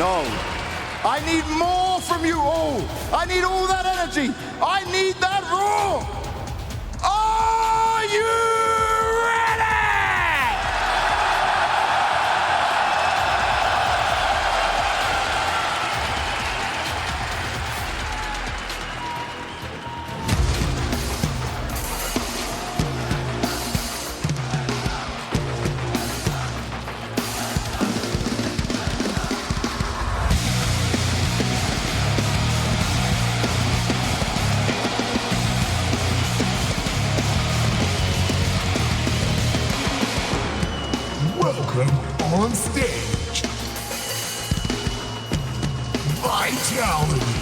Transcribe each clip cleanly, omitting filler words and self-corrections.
No. I need more from you all. I need all that energy. I need that roar. Are you ready? Welcome on stage, Vitality.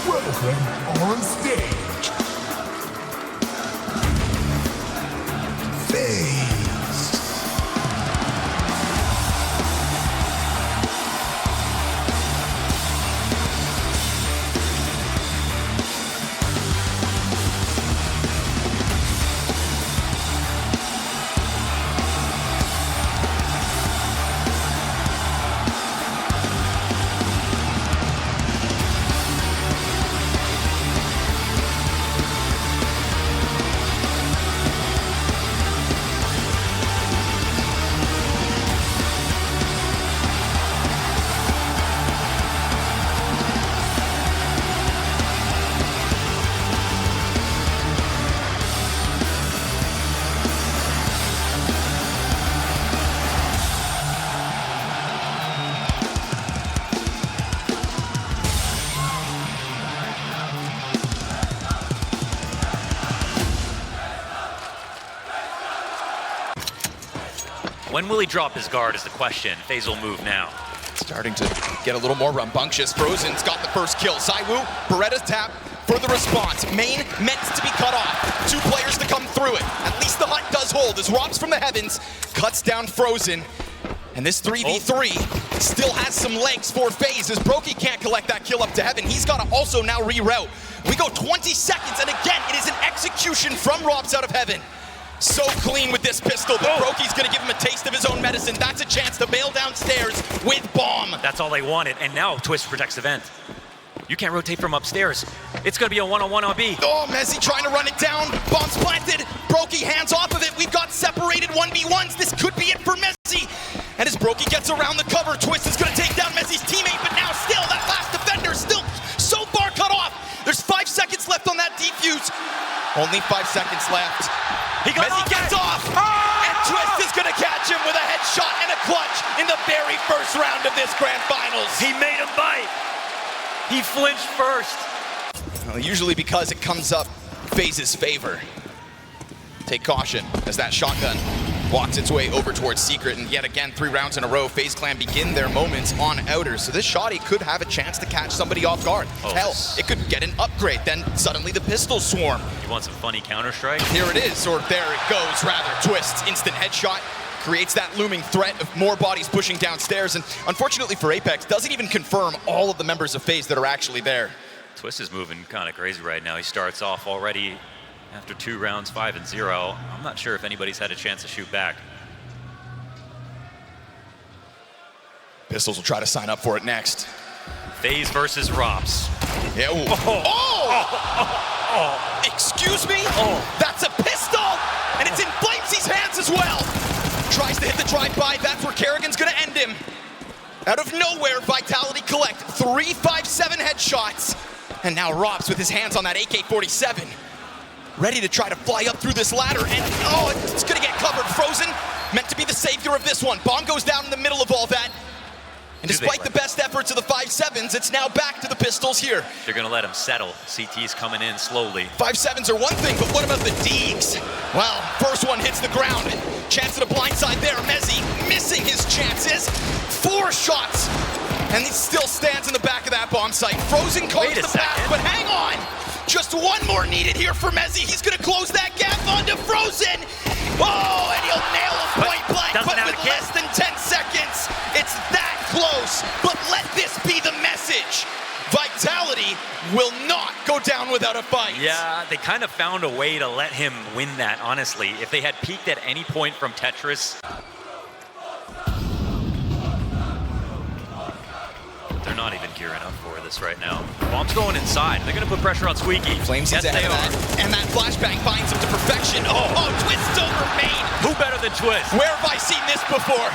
Welcome on stage, FaZe. When will he drop his guard is the question. FaZe will move now. Starting to get a little more rambunctious. Frozen's got the first kill. Zywoo, Beretta's tap for the response. Main meant to be cut off. 2 players to come through it. At least the hunt does hold as Robs from the heavens cuts down Frozen. And this 3v3 still has some legs for FaZe as Brokey can't collect that kill up to heaven. He's got to also now reroute. We go 20 seconds, and again, it is an execution from Robs out of heaven. So clean with this pistol, but Brokey's gonna give him a taste of his own medicine. That's a chance to bail downstairs with Bomb. That's all they wanted, and now Twist protects the vent. You can't rotate from upstairs. It's gonna be a one-on-one on B. Oh, Mezzy trying to run it down. Bomb's planted. Brokey hands off of it. We've got separated 1v1s. This could be it for Mezzy. And as Brokey gets around the cover, Twist is gonna take down Mezzy's teammate, but now still that last defender still so far cut off. There's 5 seconds left on that defuse. Only 5 seconds left. Mezzy gets off, and Twist is gonna catch him with a headshot and a clutch in the very first round of this grand finals. He made him bite. He flinched first. Well, usually because it comes up FaZe's favor. Take caution as that shotgun walks its way over towards Secret, and yet again, 3 rounds in a row, FaZe Clan begin their moments on Outers. So this shotty could have a chance to catch somebody off guard. Hell, it could get an upgrade, then suddenly the pistol swarm. You want some funny Counter-Strike? Here it is, or there it goes, rather. Twist, instant headshot, creates that looming threat of more bodies pushing downstairs, and unfortunately for Apex, doesn't even confirm all of the members of FaZe that are actually there. Twist is moving kind of crazy right now. He starts off already after 2 rounds, 5-0. I'm not sure if anybody's had a chance to shoot back. Pistols will try to sign up for it next. FaZe versus Rops. Yeah. Excuse me? That's a pistol! And it's in FlameZ's hands as well! Tries to hit the drive-by. That's where Kerrigan's gonna end him. Out of nowhere, Vitality collect 3 5-7 headshots. And now Rops with his hands on that AK-47. Ready to try to fly up through this ladder, and it's gonna get covered. Frozen, meant to be the savior of this one. Bomb goes down in the middle of all that. And despite the best efforts of the 5-7s, it's now back to the Pistols here. They're gonna let him settle. CT's coming in slowly. 5-7s are one thing, but what about the Deegs? Well, first one hits the ground. Chance at a blindside there. Mezzi missing his chances. 4 shots, and he still stands in the back of that bomb site. Frozen carves the path, but hang on. Just one more needed here for Mezzi. He's gonna close that gap onto Frozen. Oh, and he'll nail him point blank, but with less than 10 seconds. It's that close, but let this be the message. Vitality will not go down without a fight. Yeah, they kind of found a way to let him win that, honestly. If they had peaked at any point from Tetris, they're not even gearing up for this right now. Bomb's going inside. They're going to put pressure on Squeaky. Flames yes, they are. And that flashbang finds him to perfection. Twist over main. Who better than Twist? Where have I seen this before?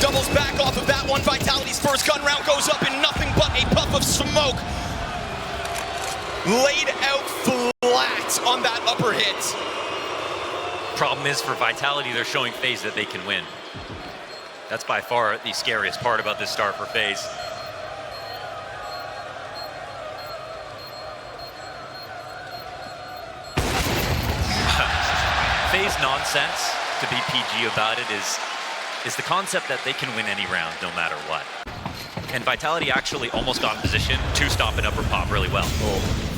Doubles back off of that one. Vitality's first gun round goes up in nothing but a puff of smoke. Laid out flat on that upper hit. Problem is for Vitality, they're showing FaZe that they can win. That's by far the scariest part about this start for FaZe. FaZe nonsense, to be PG about it, is the concept that they can win any round no matter what. And Vitality actually almost got in position to stop an upper pop really well.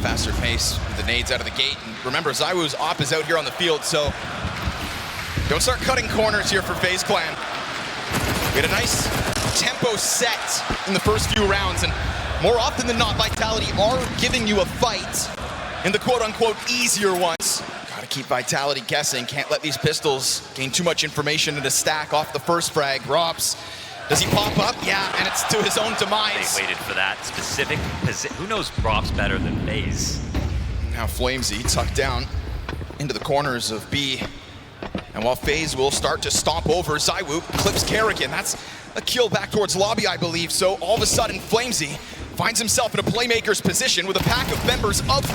Faster pace with the nades out of the gate. And remember, ZywOo's op is out here on the field, so don't start cutting corners here for FaZe Clan. We had a nice tempo set in the first few rounds, and more often than not, Vitality are giving you a fight in the quote-unquote easier ones. Gotta keep Vitality guessing. Can't let these Pistols gain too much information in a stack off the first frag. Rops, does he pop up? Yeah, and it's to his own demise. They waited for that specific position. Who knows Rops better than FaZe? Now FlameZ tucked down into the corners of B. And while FaZe will start to stomp over, ZywOo clips Kerrigan. That's a kill back towards lobby, I believe. So all of a sudden, FlameZ finds himself in a playmaker's position with a pack of members of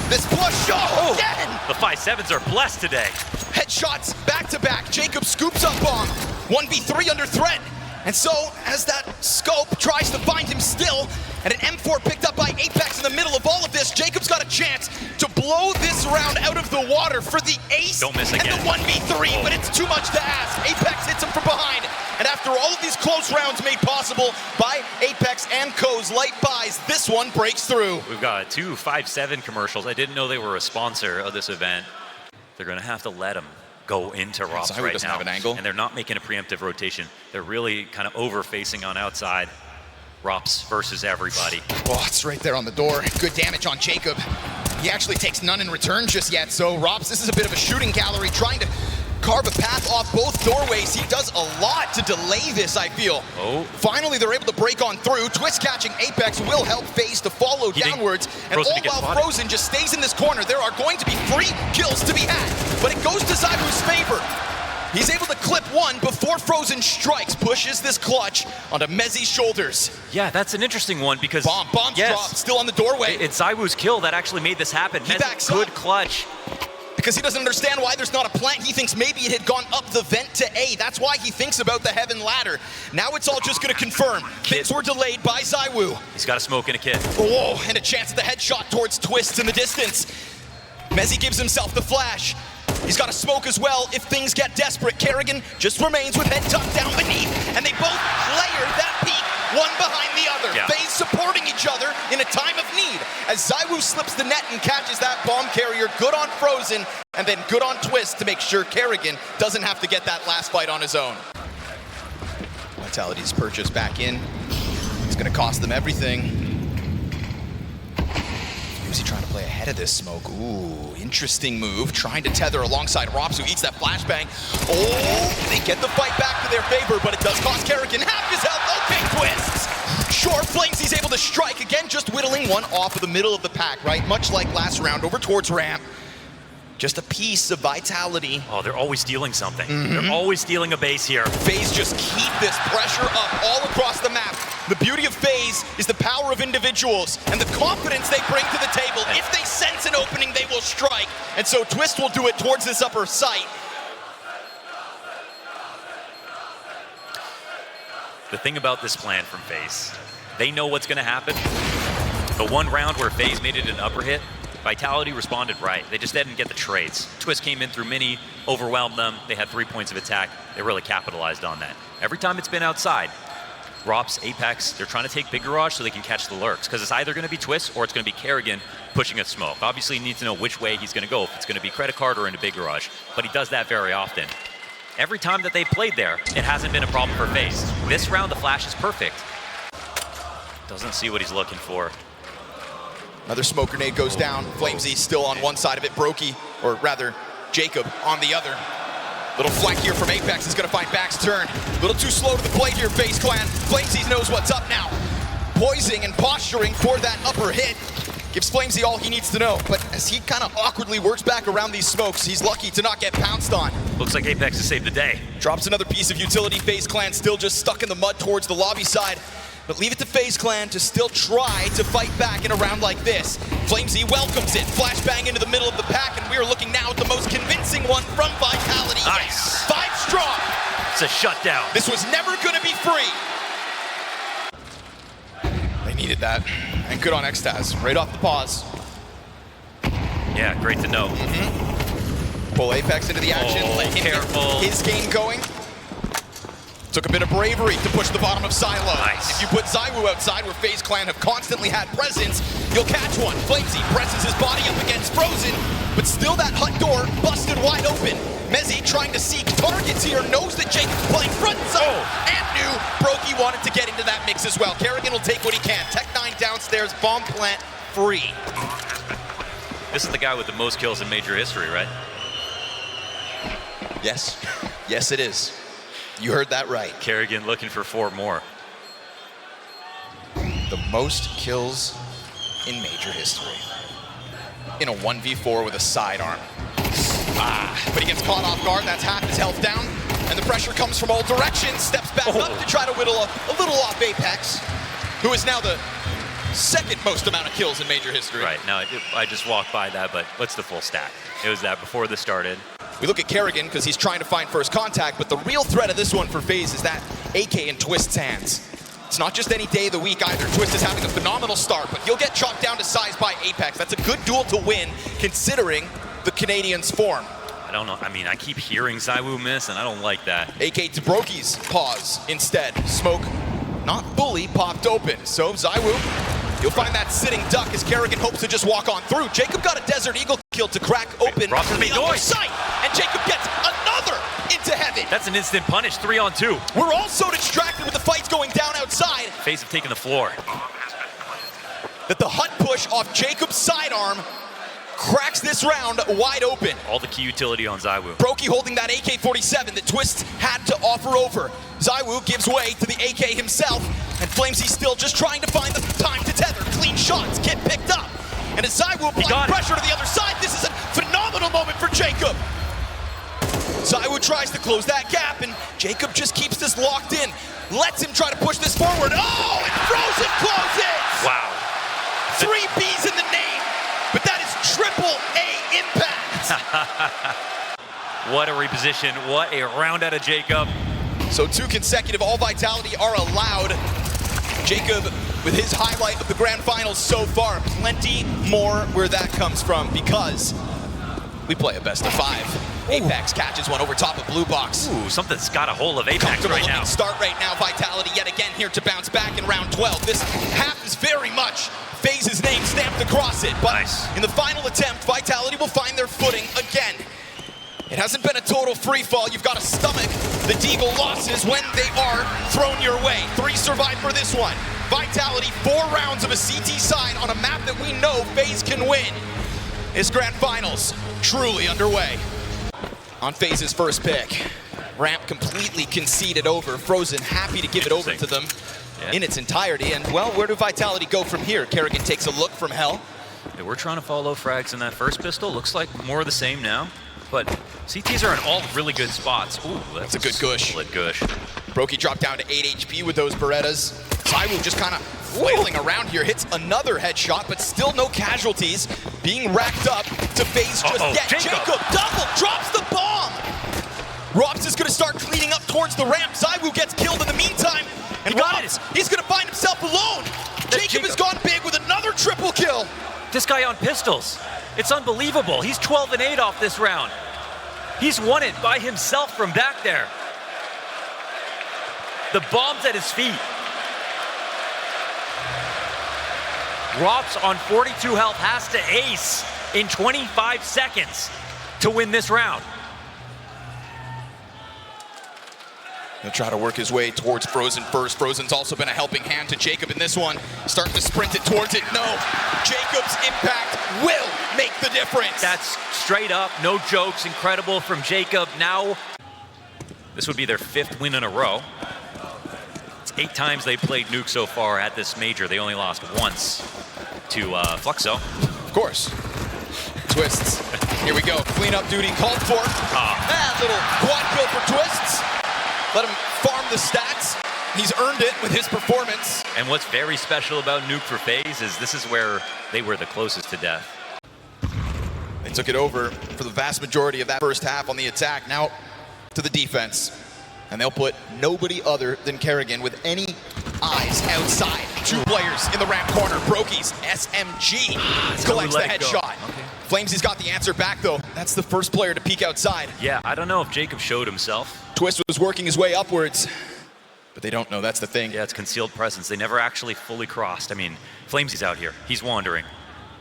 this push. Again! The 5-7s are blessed today. Headshots back-to-back. Jacob scoops up bomb. 1v3 under threat. And so, as that scope tries to find him still, and an M4 picked up by Apex in the middle of all of this, Jacob's got a chance to blow this round out of the water for the ace and the 1v3, but it's too much to ask. Apex hits him from behind, and after all of these close rounds made possible by Apex and Co's light buys, this one breaks through. We've got 2 5-7 commercials. I didn't know they were a sponsor of this event. They're going to have to let them go into Rops right now, have an angle. And they're not making a preemptive rotation. They're really kind of over-facing on outside. Rops versus everybody. Oh, it's right there on the door. Good damage on Jacob. He actually takes none in return just yet, so Rops, this is a bit of a shooting gallery, trying to carve a path off both doorways. He does a lot to delay this, I feel. Finally, they're able to break on through. Twist catching Apex will help FaZe to follow downwards. And all while Frozen just stays in this corner, there are going to be free kills to be had. But it goes to ZywOo's favor. He's able to clip one before Frozen strikes, pushes this clutch onto Mezzi's shoulders. Yeah, that's an interesting one because bomb's dropped, still on the doorway. It's ZywOo's kill that actually made this happen. Mezzi could clutch. Because he doesn't understand why there's not a plant. He thinks maybe it had gone up the vent to A. That's why he thinks about the heaven ladder. Now it's all just going to confirm. Things were delayed by ZywOo. He's got a smoke and a kid. Oh, and a chance at the headshot towards Twist in the distance. Mezzi gives himself the flash. He's got a smoke as well if things get desperate. Kerrigan just remains with head tucked down beneath, and they both layer that peak, one behind the other. Yeah. They supporting each other in a time of need. As ZywOo slips the net and catches that bomb carrier, good on Frozen, and then good on Twist to make sure Kerrigan doesn't have to get that last fight on his own. Vitality's purchase back in. It's gonna cost them everything. FuZe trying to play ahead of this smoke. Ooh, interesting move. Trying to tether alongside Rops, who eats that flashbang. Oh, they get the fight back to their favor, but it does cost Kerrigan half his health. Okay, Twists. Sure, FlamesZ's able to strike. Again, just whittling one off of the middle of the pack, right? Much like last round, over towards ramp. Just a piece of Vitality. Oh, they're always stealing something. They're always stealing a base here. FaZe just keep this pressure up all across the map. The beauty of FaZe is the power of individuals and the confidence they bring to the table. If they sense an opening, they will strike. And so Twist will do it towards this upper site. The thing about this plan from FaZe, they know what's going to happen. The one round where FaZe made it an upper hit, Vitality responded right. They just didn't get the trades. Twist came in through mini, overwhelmed them. They had 3 points of attack. They really capitalized on that. Every time it's been outside, Rops, Apex, they're trying to take big garage so they can catch the lurks, because it's either going to be Twist or it's going to be Kerrigan pushing a smoke. Obviously, you need to know which way he's going to go, if it's going to be credit card or into big garage, but he does that very often. Every time that they played there, it hasn't been a problem for FaZe. This round, the flash is perfect. Doesn't see what he's looking for. Another smoke grenade goes down. FlamesZ still on one side of it. Brokey, or rather, Jacob on the other. Little flank here from Apex is going to find Back's turn. A little too slow to the plate here, FaZe Clan. FlamesZ knows what's up now. Poising and posturing for that upper hit. Gives FlamesZ all he needs to know. But as he kind of awkwardly works back around these smokes, he's lucky to not get pounced on. Looks like Apex has saved the day. Drops another piece of utility. FaZe Clan still just stuck in the mud towards the lobby side. But leave it to FaZe Clan to still try to fight back in a round like this. FlamesZ welcomes it. Flashbang into the middle of the pack, and we are looking now at the most convincing one from Vitality. Nice. 5 strong. It's a shutdown. This was never going to be free. They needed that. And good on Xtaz. Right off the pause. Yeah, great to know. Pull Apex into the action. Let him careful. get his game going. Took a bit of bravery to push the bottom of Silo. Nice. If you put ZywOo outside where FaZe Clan have constantly had presence, you'll catch one. FlamesZ presses his body up against Frozen, but still that hut door busted wide open. Mezzy trying to seek targets here, knows that Jacob's playing front and center, and knew Brokey wanted to get into that mix as well. Kerrigan will take what he can. Tech9 downstairs, bomb plant free. This is the guy with the most kills in Major history, right? Yes, yes it is. You heard that right. Kerrigan looking for 4 more. The most kills in Major history. In a 1v4 with a sidearm. But he gets caught off guard. That's half his health down. And the pressure comes from all directions. Steps back up to try to whittle a little off Apex, who is now the second most amount of kills in Major history. Right, now I just walked by that, but what's the full stat? It was that before this started. We look at Kerrigan because he's trying to find first contact, but the real threat of this one for FaZe is that AK in Twist's hands. It's not just any day of the week either. Twist is having a phenomenal start, but he'll get chalked down to size by Apex. That's a good duel to win, considering the Canadians' form. I don't know, I mean, I keep hearing ZywOo miss, and I don't like that. AK to Brokey's pause instead. Smoke not fully popped open, so ZywOo, you'll find that sitting duck as Kerrigan hopes to just walk on through. Jacob got a Desert Eagle kill to crack open Rops the other side, and Jacob gets another into heaven. That's an instant punish, 3-on-2. We're all so distracted with the fights going down outside FaZe have taken the floor. that the hut push off Jacob's sidearm cracks this round wide open. All the key utility on ZywOo. Brokey holding that AK-47 that Twist had to offer over. ZywOo gives way to the AK himself, and FlamesZ still just trying to find the time to tether. Clean shots get picked up. And as ZywOo applies pressure to the other side, this is a phenomenal moment for Jacob. ZywOo tries to close that gap, and Jacob just keeps this locked in. Lets him try to push this forward. Oh, and Frozen closes! Wow. 3 B's in the name, but that is triple A impact. What a reposition, what a round out of Jacob. So 2 consecutive all Vitality are allowed. Jacob with his highlight of the grand finals so far. Plenty more where that comes from because we play a best of 5. Apex catches one over top of Blue Box. Ooh, something's got a hold of Apex right now. Start right now. Vitality yet again here to bounce back in round 12. This half is very much FaZe's name stamped across it. But in the final attempt, Vitality will find their footing again. It hasn't been a total free fall. You've got to stomach the Deagle losses when they are thrown your way. 3 survive for this one. Vitality, 4 rounds of a CT side on a map that we know FaZe can win. This grand finals truly underway. On FaZe's first pick, ramp completely conceded over. Frozen happy to give it over to them in its entirety. And well, where do Vitality go from here? Kerrigan takes a look from hell. Yeah, we're trying to follow frags in that first pistol. Looks like more of the same now. But CTs are in all really good spots. Ooh, that's a good gush. Solid gush. Brokey dropped down to 8 HP with those Berettas. ZywOo just kind of flailing around here, hits another headshot, but still no casualties. Being racked up to FaZe just yet. Jacob double drops the bomb. Robs is going to start cleaning up towards the ramp. ZywOo gets killed in the meantime. And Robs, he's going to find himself alone. Jacob has gone big with another triple kill. This guy on pistols. It's unbelievable. He's 12 and 8 off this round. He's won it by himself from back there. The bomb's at his feet. Rops on 42 health has to ace in 25 seconds to win this round. He'll try to work his way towards Frozen first. Frozen's also been a helping hand to Jacob in this one. Starting to sprint it towards it. No, Jacob's impact will make the difference. That's straight up, no jokes, incredible from Jacob. Now, this would be their 5th win in a row. It's 8 times they played Nuke so far at this major. They only lost once to Fluxo. Of course. Twists. Here we go. Cleanup duty called for. Little quad kill for Twists. Let him farm the stats. He's earned it with his performance. And what's very special about Nuke for FaZe is this is where they were the closest to death. They took it over for the vast majority of that first half on the attack. Now to the defense. And they'll put nobody other than Kerrigan with any eyes outside. 2 players in the ramp corner. Brokey's SMG collects the headshot. Okay. Flamesy's got the answer back though. That's the first player to peek outside. Yeah, I don't know if Jacob showed himself. Twist was working his way upwards, but they don't know, that's the thing. Yeah, it's concealed presence. They never actually fully crossed. I mean, Flamesy's out here. He's wandering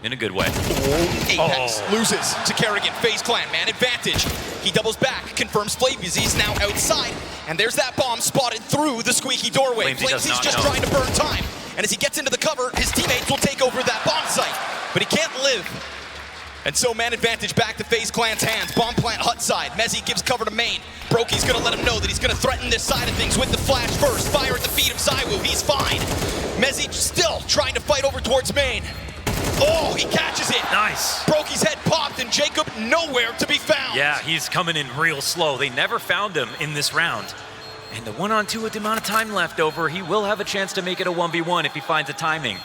in a good way. Apex loses to Kerrigan. FaZe Clan, man advantage. He doubles back, confirms FlameSy's now outside, and there's that bomb spotted through the squeaky doorway. FlameSy's just trying to burn time, and as he gets into the cover, his teammates will take over that bomb site, but he can't live. And so man advantage back to FaZe Clan's hands. Bomb plant hut side. Mezzy gives cover to main. Brokey's gonna let him know that he's gonna threaten this side of things with the flash first. Fire at the feet of ZywOo. He's fine. Mezzy still trying to fight over towards main. Oh, he catches it. Nice. Brokey's head popped and Jacob nowhere to be found. Yeah, he's coming in real slow. They never found him in this round. And the 1-on-2 with the amount of time left over, he will have a chance to make it a 1v1 if he finds a timing.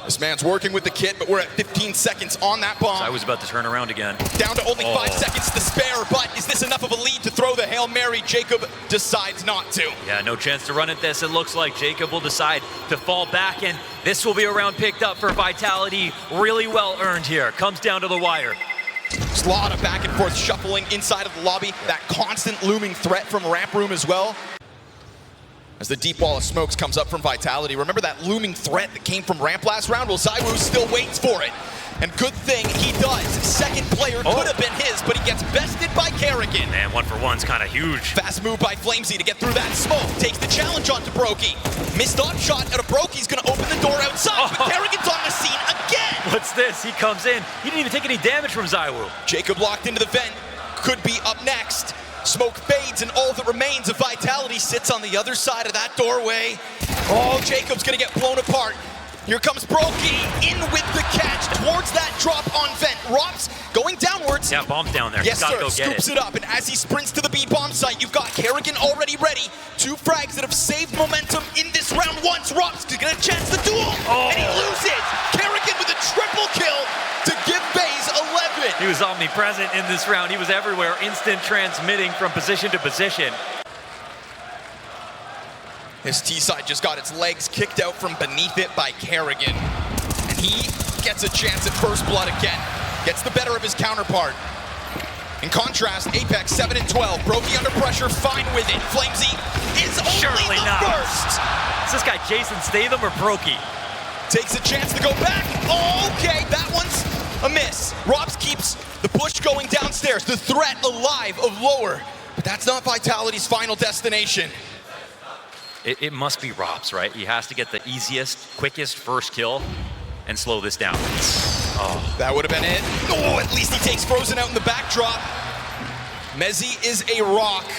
This man's working with the kit, but we're at 15 seconds on that bomb. So I was about to turn around again. Down to only 5 seconds to spare, but is this enough of a lead to throw the Hail Mary? Jacob decides not to. Yeah, no chance to run at this. It looks like Jacob will decide to fall back, and this will be a round picked up for Vitality. Really well earned here. Comes down to the wire. Just a lot of back and forth shuffling inside of the lobby. That constant looming threat from ramp room as well. As the deep wall of smokes comes up from Vitality. Remember that looming threat that came from ramp last round? Well, ZywOo still waits for it. And good thing he does. Second player could have been his, but he gets bested by Kerrigan. Man, 1-for-1's kind of huge. Fast move by FlameSy to get through that smoke. Takes the challenge onto Brokey. Missed on shot out of Brokey's gonna open the door outside, but Kerrigan's on the scene again. What's this? He comes in. He didn't even take any damage from ZywOo. Jacob locked into the vent. Could be up next. Smoke fades and all that remains of Vitality sits on the other side of that doorway. Oh, Jacob's gonna get blown apart. Here comes Brokey in with the catch towards that drop on vent. Rops going downwards. Yeah, bomb's down there. Yes, sir. Go Scoops it up, and as he sprints to the B bomb site, you've got Kerrigan already ready. 2 frags that have saved momentum in this round once. Rops to get a chance to duel, and he loses. Kerrigan with a triple kill to give FaZe 11. He was omnipresent in this round. He was everywhere, instant transmitting from position to position. His T-side just got its legs kicked out from beneath it by Kerrigan. And he gets a chance at first blood again. Gets the better of his counterpart. In contrast, Apex 7 and 12. Brokey under pressure, fine with it. FlameSy is only the first. Is this guy Jason Statham or Brokey? Takes a chance to go back. Oh, okay, that one's a miss. Robs keeps the push going downstairs. The threat alive of lower. But that's not Vitality's final destination. It must be Robs, right? He has to get the easiest, quickest first kill and slow this down. Oh. That would have been it. Oh, at least he takes Frozen out in the backdrop. MOUZ is a rock.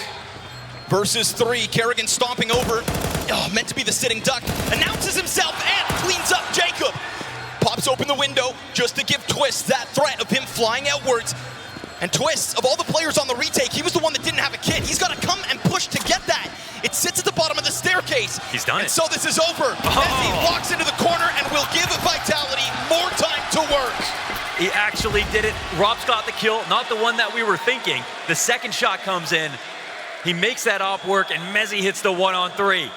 Versus 3, Kerrigan stomping over. Oh, meant to be the sitting duck. Announces himself and cleans up Jacob. Pops open the window just to give Twist that threat of him flying outwards. And Twist, of all the players on the retake, he was the one that didn't have a kit. He's got to come and push to get that. It sits at the bottom of the staircase. He's done and it. So this is over. As he walks into the corner and will give Vitality more time to work. He actually did it. Rob's got the kill, not the one that we were thinking. The second shot comes in. He makes that op work, and MOUZ hits the 1-on-3.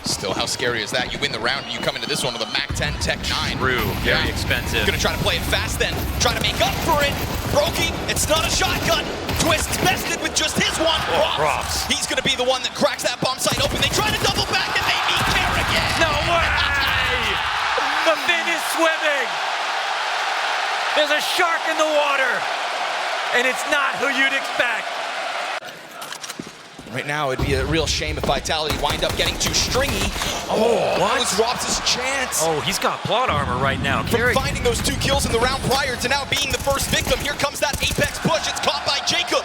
Still, how scary is that? You win the round, and you come into this one with a MAC-10 Tech 9. True, very expensive. Gonna try to play it fast then. Try to make up for it. Brokey, it's not a shotgun. Twist bested with just his one. Robs. He's gonna be the one that cracks that bomb site open. They try to double back, and they meet Kerrigan. No way! The fin is swimming. There's a shark in the water. And it's not who you'd expect. Right now, it'd be a real shame if Vitality wind up getting too stringy. Oh, what? That was Robs' chance. Oh, he's got plot armor right now. From finding those 2 kills in the round prior to now being the first victim, here comes that Apex push. It's caught by Jacob.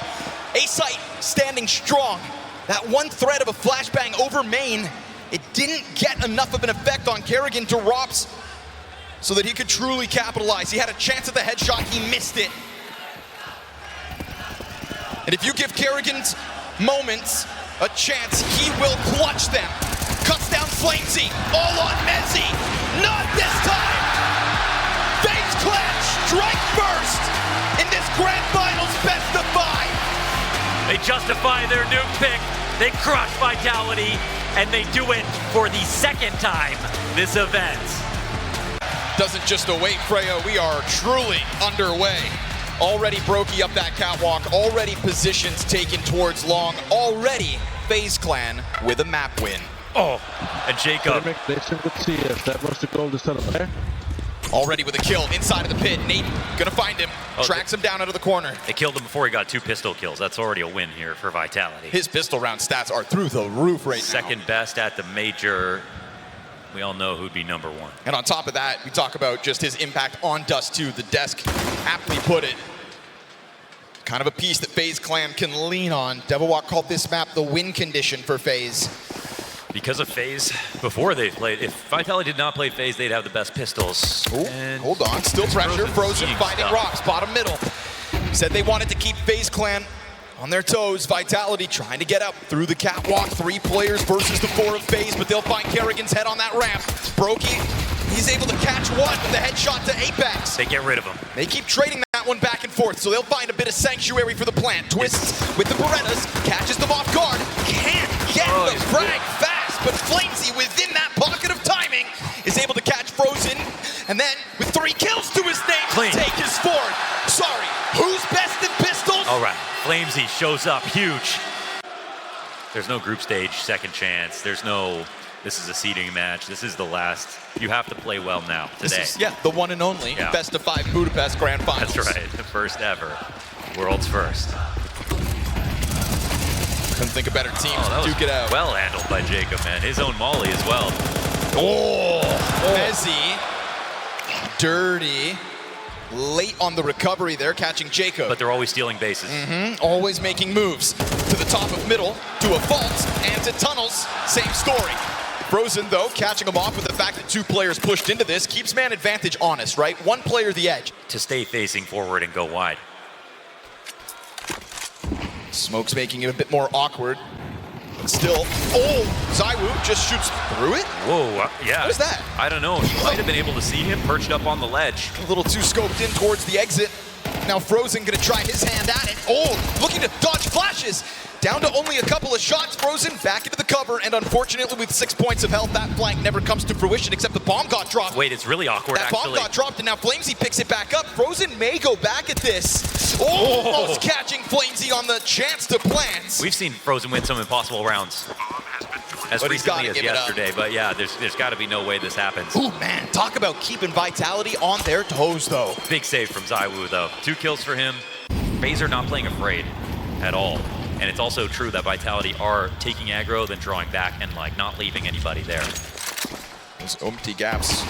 A-Site standing strong. That one threat of a flashbang over main, it didn't get enough of an effect on Kerrigan to Robs so that he could truly capitalize. He had a chance at the headshot, he missed it. And if you give Kerrigan's moments a chance, he will clutch them. Cuts down FaZe, all on MOUZ. Not this time! FaZe Clan strike first in this Grand Finals best of 5. They justify their nuke pick. They crush Vitality, and they do it for the second time this event. Doesn't just await, Freya. We are truly underway. Already Brokey up that catwalk, already positions taken towards long, already FaZe Clan with a map win. Oh, and Jacob. With CS. That was the goal to set up there. Already with a kill inside of the pit. Nate gonna find him, tracks him down out of the corner. They killed him before he got 2 pistol kills. That's already a win here for Vitality. His pistol round stats are through the roof right now. Second best at the Major. We all know who'd be #1. And on top of that, we talk about just his impact on Dust 2. The desk aptly put it. Kind of a piece that FaZe Clan can lean on. Devilwalk called this map the win condition for FaZe. Because of FaZe, before they played, if Vitality did not play FaZe, they'd have the best pistols. Ooh, hold on, still pressure. Frozen finding rocks, bottom middle. Said they wanted to keep FaZe Clan on their toes. Vitality trying to get up through the catwalk. 3 players versus the 4 of FaZe, but they'll find Kerrigan's head on that ramp. Brokey, he's able to catch one with a headshot to Apex. They get rid of him. They keep trading that one back and forth, so they'll find a bit of sanctuary for the plant. Twists with the Berettas, catches them off guard. Can't get the frag fast, but FaZe within that pocket of timing is able to catch Frozen, and then with 3 kills to his name, take his forward. Sorry, who's best in pistols? All right, FaZe shows up huge. There's no group stage second chance. There's no, this is a seeding match. This is the last. You have to play well now, today. This is, the one and only best of 5 Budapest Grand Finals. That's right, the first ever. World's first. Couldn't think of better teams to duke it out. Well handled by Jacob, man. His own molly as well. Mezzy, dirty. Late on the recovery there, catching Jacob. But they're always stealing bases. Always making moves. To the top of middle, to a vault, and to tunnels. Same story. Frozen, though, catching him off with the fact that 2 players pushed into this. Keeps man advantage honest, right? 1 player the edge. To stay facing forward and go wide. Smoke's making it a bit more awkward. But still, ZywOo just shoots through it? Whoa, yeah. What is that? I don't know. You might have been able to see him perched up on the ledge. A little too scoped in towards the exit. Now Frozen gonna try his hand at it. Looking to dodge flashes. Down to only a couple of shots. Frozen back into the cover, and unfortunately with 6 points of health, that flank never comes to fruition except the bomb got dropped. Wait, it's really awkward, That bomb got dropped, and now FaZe picks it back up. Frozen may go back at this. Almost catching FaZe on the chance to plant. We've seen Frozen win some impossible rounds. As recently as yesterday, but yeah, there's got to be no way this happens. Ooh, man, talk about keeping Vitality on their toes, though. Big save from ZywOo, though. 2 kills for him. FaZe are not playing afraid at all. And it's also true that Vitality are taking aggro, then drawing back, and like not leaving anybody there. Those empty gaps,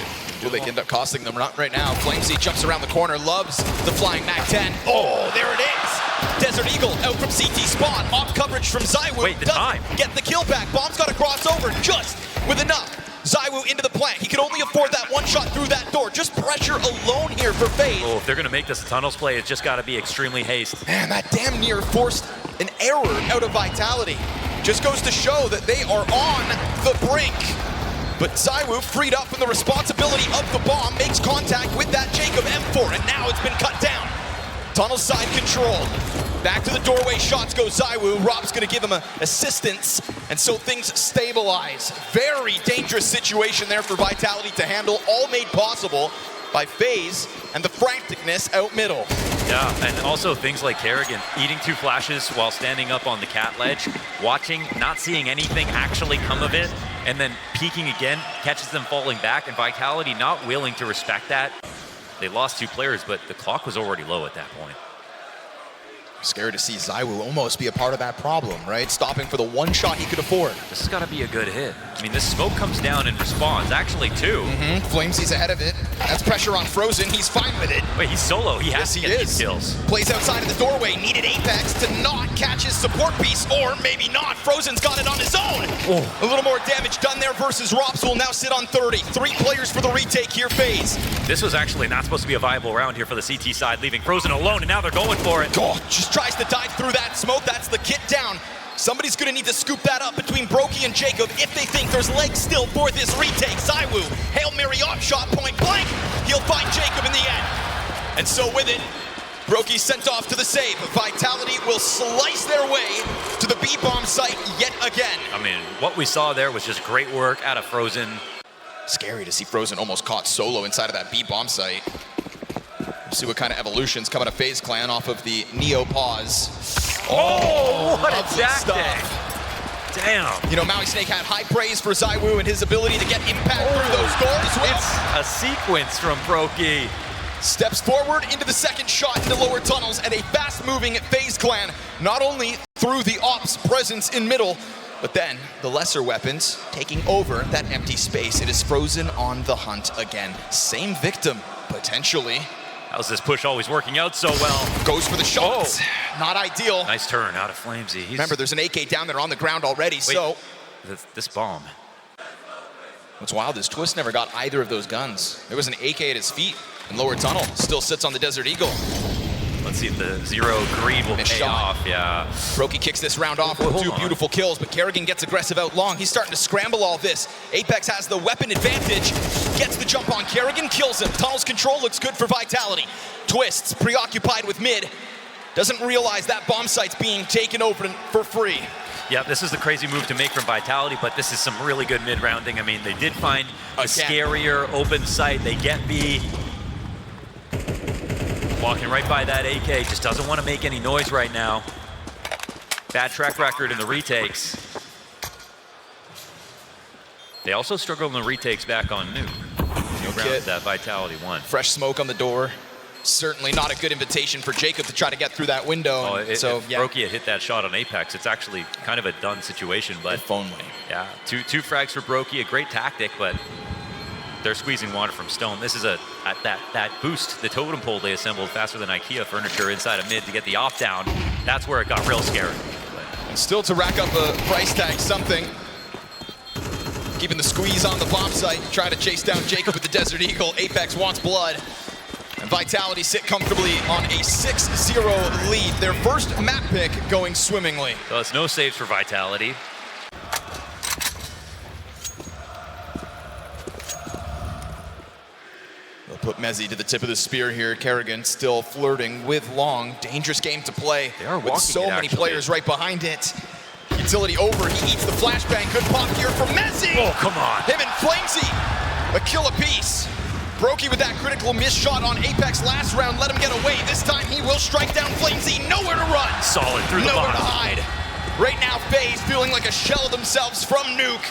will they end up costing them? Not right now. FlameZ jumps around the corner, loves the flying MAC-10. Oh, there it is! Desert Eagle out from CT spawn, off coverage from ZywOo. Wait, the time. Get the kill back. Bomb's got to cross over just with enough. ZywOo into the plant. He can only afford that one shot through that door. Just pressure alone here for FaZe. Oh, if they're gonna make this a tunnels play, it's just gotta be extremely haste. Man, that damn near forced an error out of Vitality. Just goes to show that they are on the brink. But ZywOo, freed up from the responsibility of the bomb, makes contact with that Jacob M4, and now it's been cut down. Tunnel side controlled. Back to the doorway, shots go ZywOo. Rob's gonna give him assistance, and so things stabilize. Very dangerous situation there for Vitality to handle, all made possible by FaZe and the franticness out middle. Yeah, and also things like Kerrigan eating 2 flashes while standing up on the cat ledge, watching, not seeing anything actually come of it, and then peeking again, catches them falling back, and Vitality not willing to respect that. They lost 2 players, but the clock was already low at that point. Scared to see ZywOo almost be a part of that problem, right? Stopping for the one shot he could afford. This has got to be a good hit. I mean, this smoke comes down and responds. Actually, 2. FlameZ's ahead of it. That's pressure on Frozen. He's fine with it. Wait, he's solo. He has to get these kills. Plays outside of the doorway. Needed Apex to not catch his support piece, or maybe not. Frozen's got it on his own. A little more damage done there versus Rops will now sit on 30. 3 players for the retake here, FaZe. This was actually not supposed to be a viable round here for the CT side, leaving Frozen alone, and now they're going for it. Oh, just tries to dive through that smoke. That's the kit down. Somebody's gonna need to scoop that up between Brokey and Jacob if they think there's legs still for this retake. ZywOo, Hail Mary off shot, point blank. He'll find Jacob in the end. And so with it, Brokey sent off to the save. Vitality will slice their way to the B-bomb site yet again. I mean, what we saw there was just great work out of Frozen. Scary to see Frozen almost caught solo inside of that B-bomb site. See what kind of evolutions come out of FaZe Clan off of the Neo pause. Oh, what a lovely tactic. Damn. You know, Maui Snake had high praise for ZywOo and his ability to get impact through those doors. Well, it's a sequence from Brokey. Steps forward into the second shot into lower tunnels, and a fast-moving FaZe Clan, not only through the ops presence in middle, but then the lesser weapons taking over that empty space. It is Frozen on the hunt again. Same victim, potentially. How's this push always working out so well? Goes for the shots. Not ideal. Nice turn out of FlameZ. Remember, there's an AK down there on the ground already, so... This bomb. What's wild is Twist never got either of those guns. There was an AK at his feet in lower tunnel. Still sits on the Desert Eagle. Let's see if the zero greed will pay off. Yeah. Brokey kicks this round off with 2 beautiful kills, but Kerrigan gets aggressive out long. He's starting to scramble all this. Apex has the weapon advantage. Gets the jump on Kerrigan, kills him. Tunnel's control looks good for Vitality. Twists, preoccupied with mid. Doesn't realize that bomb site's being taken over for free. Yeah, this is the crazy move to make from Vitality, but this is some really good mid-rounding. I mean, they did find a scarier open site. They get B. Walking right by that AK, just doesn't want to make any noise right now. Bad track record in the retakes. They also struggled in the retakes back on Nuke. Round that Vitality won. Fresh smoke on the door. Certainly not a good invitation for Jacob to try to get through that window. If Brokey had hit that shot on Apex, it's actually kind of a done situation. But if only. Yeah, two frags for Brokey, a great tactic, but they're squeezing water from stone. This is that boost, the totem pole they assembled faster than IKEA furniture inside of mid to get the off down. That's where it got real scary. And still to rack up a price tag, something. Keeping the squeeze on the bomb site, trying to chase down Jacob with the Desert Eagle. Apex wants blood. And Vitality sit comfortably on a 6-0 lead. Their first map pick going swimmingly. So it's no saves for Vitality. They'll put Mezzi to the tip of the spear here. Kerrigan still flirting with long. Dangerous game to play. They are with so many players right behind it. Utility over, he eats the flashbang. Good pop here from Mezzi. Oh, come on. Him and FlameZ, a kill apiece. Brokey with that critical miss shot on Apex last round, let him get away. This time he will strike down FlameZ, nowhere to run. Solid through the nowhere bottom. to hide. Right now, FaZe feeling like a shell of themselves from Nuke.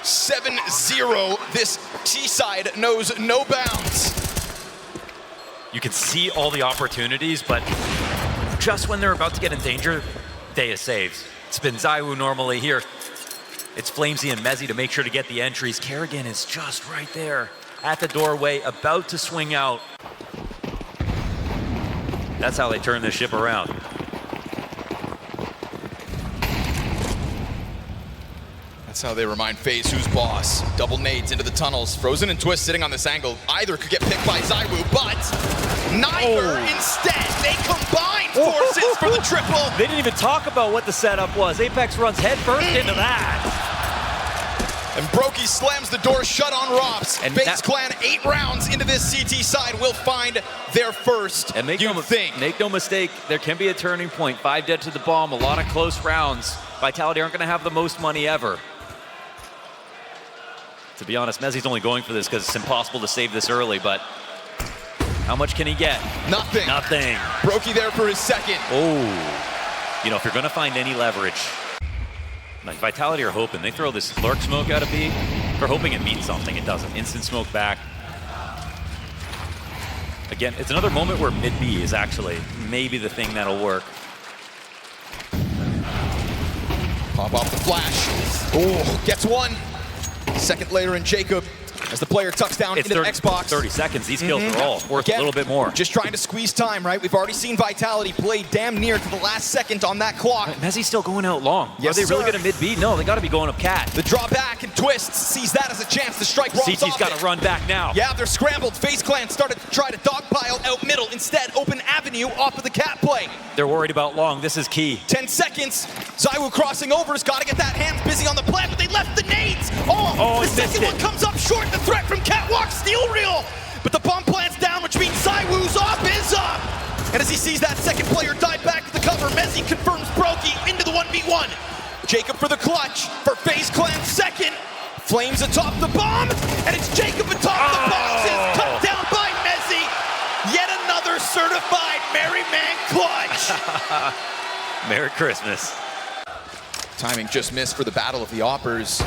7-0, this T-side knows no bounds. You can see all the opportunities, but just when they're about to get in danger, day of saves. It's been ZywOo normally here. It's FlameZ and MeZ to make sure to get the entries. Kerrigan is just right there at the doorway, about to swing out. That's how they turn this ship around. That's how they remind FaZe who's boss. Double nades into the tunnels. Frozen and Twist sitting on this angle. Either could get picked by ZywOo, but neither instead. They combine forces for the triple. They didn't even talk about what the setup was. Apex runs headfirst into that. And Brokey slams the door shut on Robs. And FaZe Clan 8 rounds into this CT side will find their first. And make no mistake, there can be a turning point. 5 dead to the bomb, a lot of close rounds. Vitality aren't going to have the most money ever. To be honest, MeZ's only going for this because it's impossible to save this early, but how much can he get? Nothing. Nothing. Brokey there for his second. Oh. You know, if you're going to find any leverage, like Vitality are hoping. They throw this lurk smoke out of B. They're hoping it means something. It doesn't. Instant smoke back. Again, it's another moment where mid-B is actually maybe the thing that'll work. Pop off the flash. Oh, gets one. Second later in Jacob as the player tucks down into the Xbox. 30 seconds. These kills are all worth a little bit more. Just trying to squeeze time, right? We've already seen Vitality play damn near to the last second on that clock. MeZ's still going out long. Yes, are they really going to mid-B? No, they got to be going up cat. The draw back and Twist sees that as a chance to strike Robs CT's got to run back now. Yeah, they're scrambled. FaZe Clan started to try to dogpile out middle. Instead, open avenue off of the cat play. They're worried about long. This is key. 10 seconds. ZywOo crossing over. Has got to get that hands busy on the plant, but they left the nades. Oh, the second one comes up short. The threat from Catwalk, steal reel. But the bomb plant's down, which means ZywOo's up is up. And as he sees that second player dive back to the cover, MeZ confirms Brokey into the 1v1. Jacob for the clutch for FaZe Clan second. Flames atop the bomb, and it's Jacob atop the boxes, cut down by MeZ. Yet another certified Merry Man clutch. Merry Christmas. Timing just missed for the Battle of the Oppers.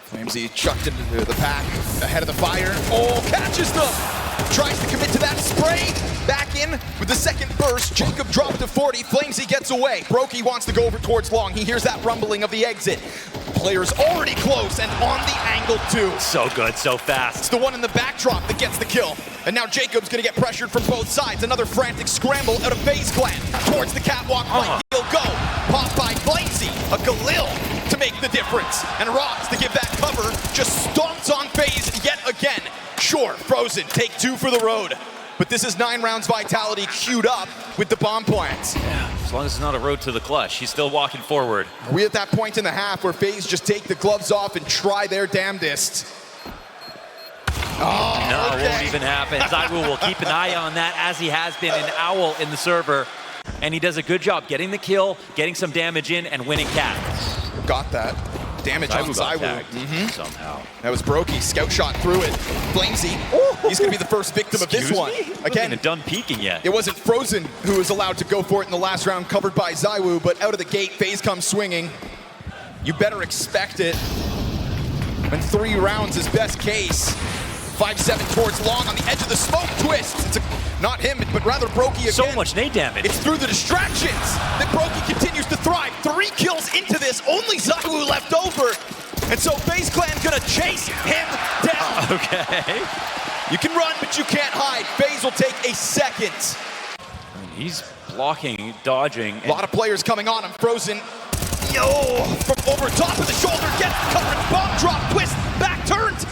FlameZ chucked into the pack, ahead of the fire. Oh, catches them! Tries to commit to that spray. Back in with the second burst. Jacob dropped to 40. FlameZ gets away. Brokey wants to go over towards long. He hears that rumbling of the exit. Player's already close and on the angle too. So good, so fast. It's the one in the backdrop that gets the kill. And now Jacob's gonna get pressured from both sides. Another frantic scramble out of FaZe Clan. Towards the catwalk, he'll go. Pop by FlameZ, a Galil to make the difference. And Robs to give that cover, just stomps on FaZe yet again. Sure, Frozen, take 2 for the road. But this is 9 rounds Vitality queued up with the bomb plants. Yeah, as long as it's not a road to the clutch. He's still walking forward. Are we at that point in the half where FaZe just take the gloves off and try their damnedest? Oh, no, it won't even happen. ZywOo will keep an eye on that as he has been an owl in the server. And he does a good job getting the kill, getting some damage in, and winning cat. Got that. Damage on ZywOo. Somehow. That was Brokey. Scout shot through it. FlameZ, he's going to be the first victim of this one. Again, done peeking yet. It wasn't Frozen who was allowed to go for it in the last round, covered by ZywOo, but out of the gate, FaZe comes swinging. You better expect it. And 3 rounds is best case. 5-7 towards long on the edge of the smoke. Twist. It's not him, but rather Brokey again. So much nade damage. It's through the distractions that Brokey continues to thrive. 3 kills into this, only ZywOo left over. And so FaZe Clan gonna chase him down. Okay. You can run, but you can't hide. FaZe will take a second. He's blocking, dodging. A lot of players coming on him. Frozen. Yo, from over top of the shoulder, gets the coverage. Bomb drop, Twist, back turns.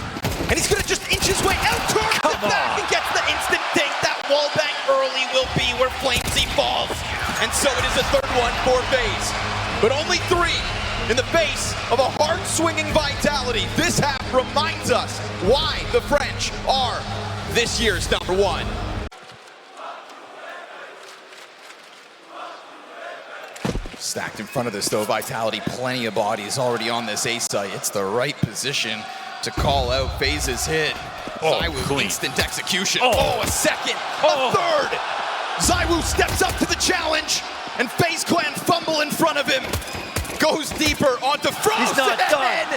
And he's gonna just inch his way out, turns it back, and gets the instant dink. That wall bang early will be where FlameZ falls. And so it is a 3rd one for FaZe. But only 3 in the face of a hard-swinging Vitality. This half reminds us why the French are this year's #1. Stacked in front of this though, Vitality, plenty of bodies already on this A site. It's the right position to call out FaZe's hit. ZywOo, instant execution. A second, a third. ZywOo steps up to the challenge, and FaZe Clan fumble in front of him. Goes deeper onto Frozen. He's not done.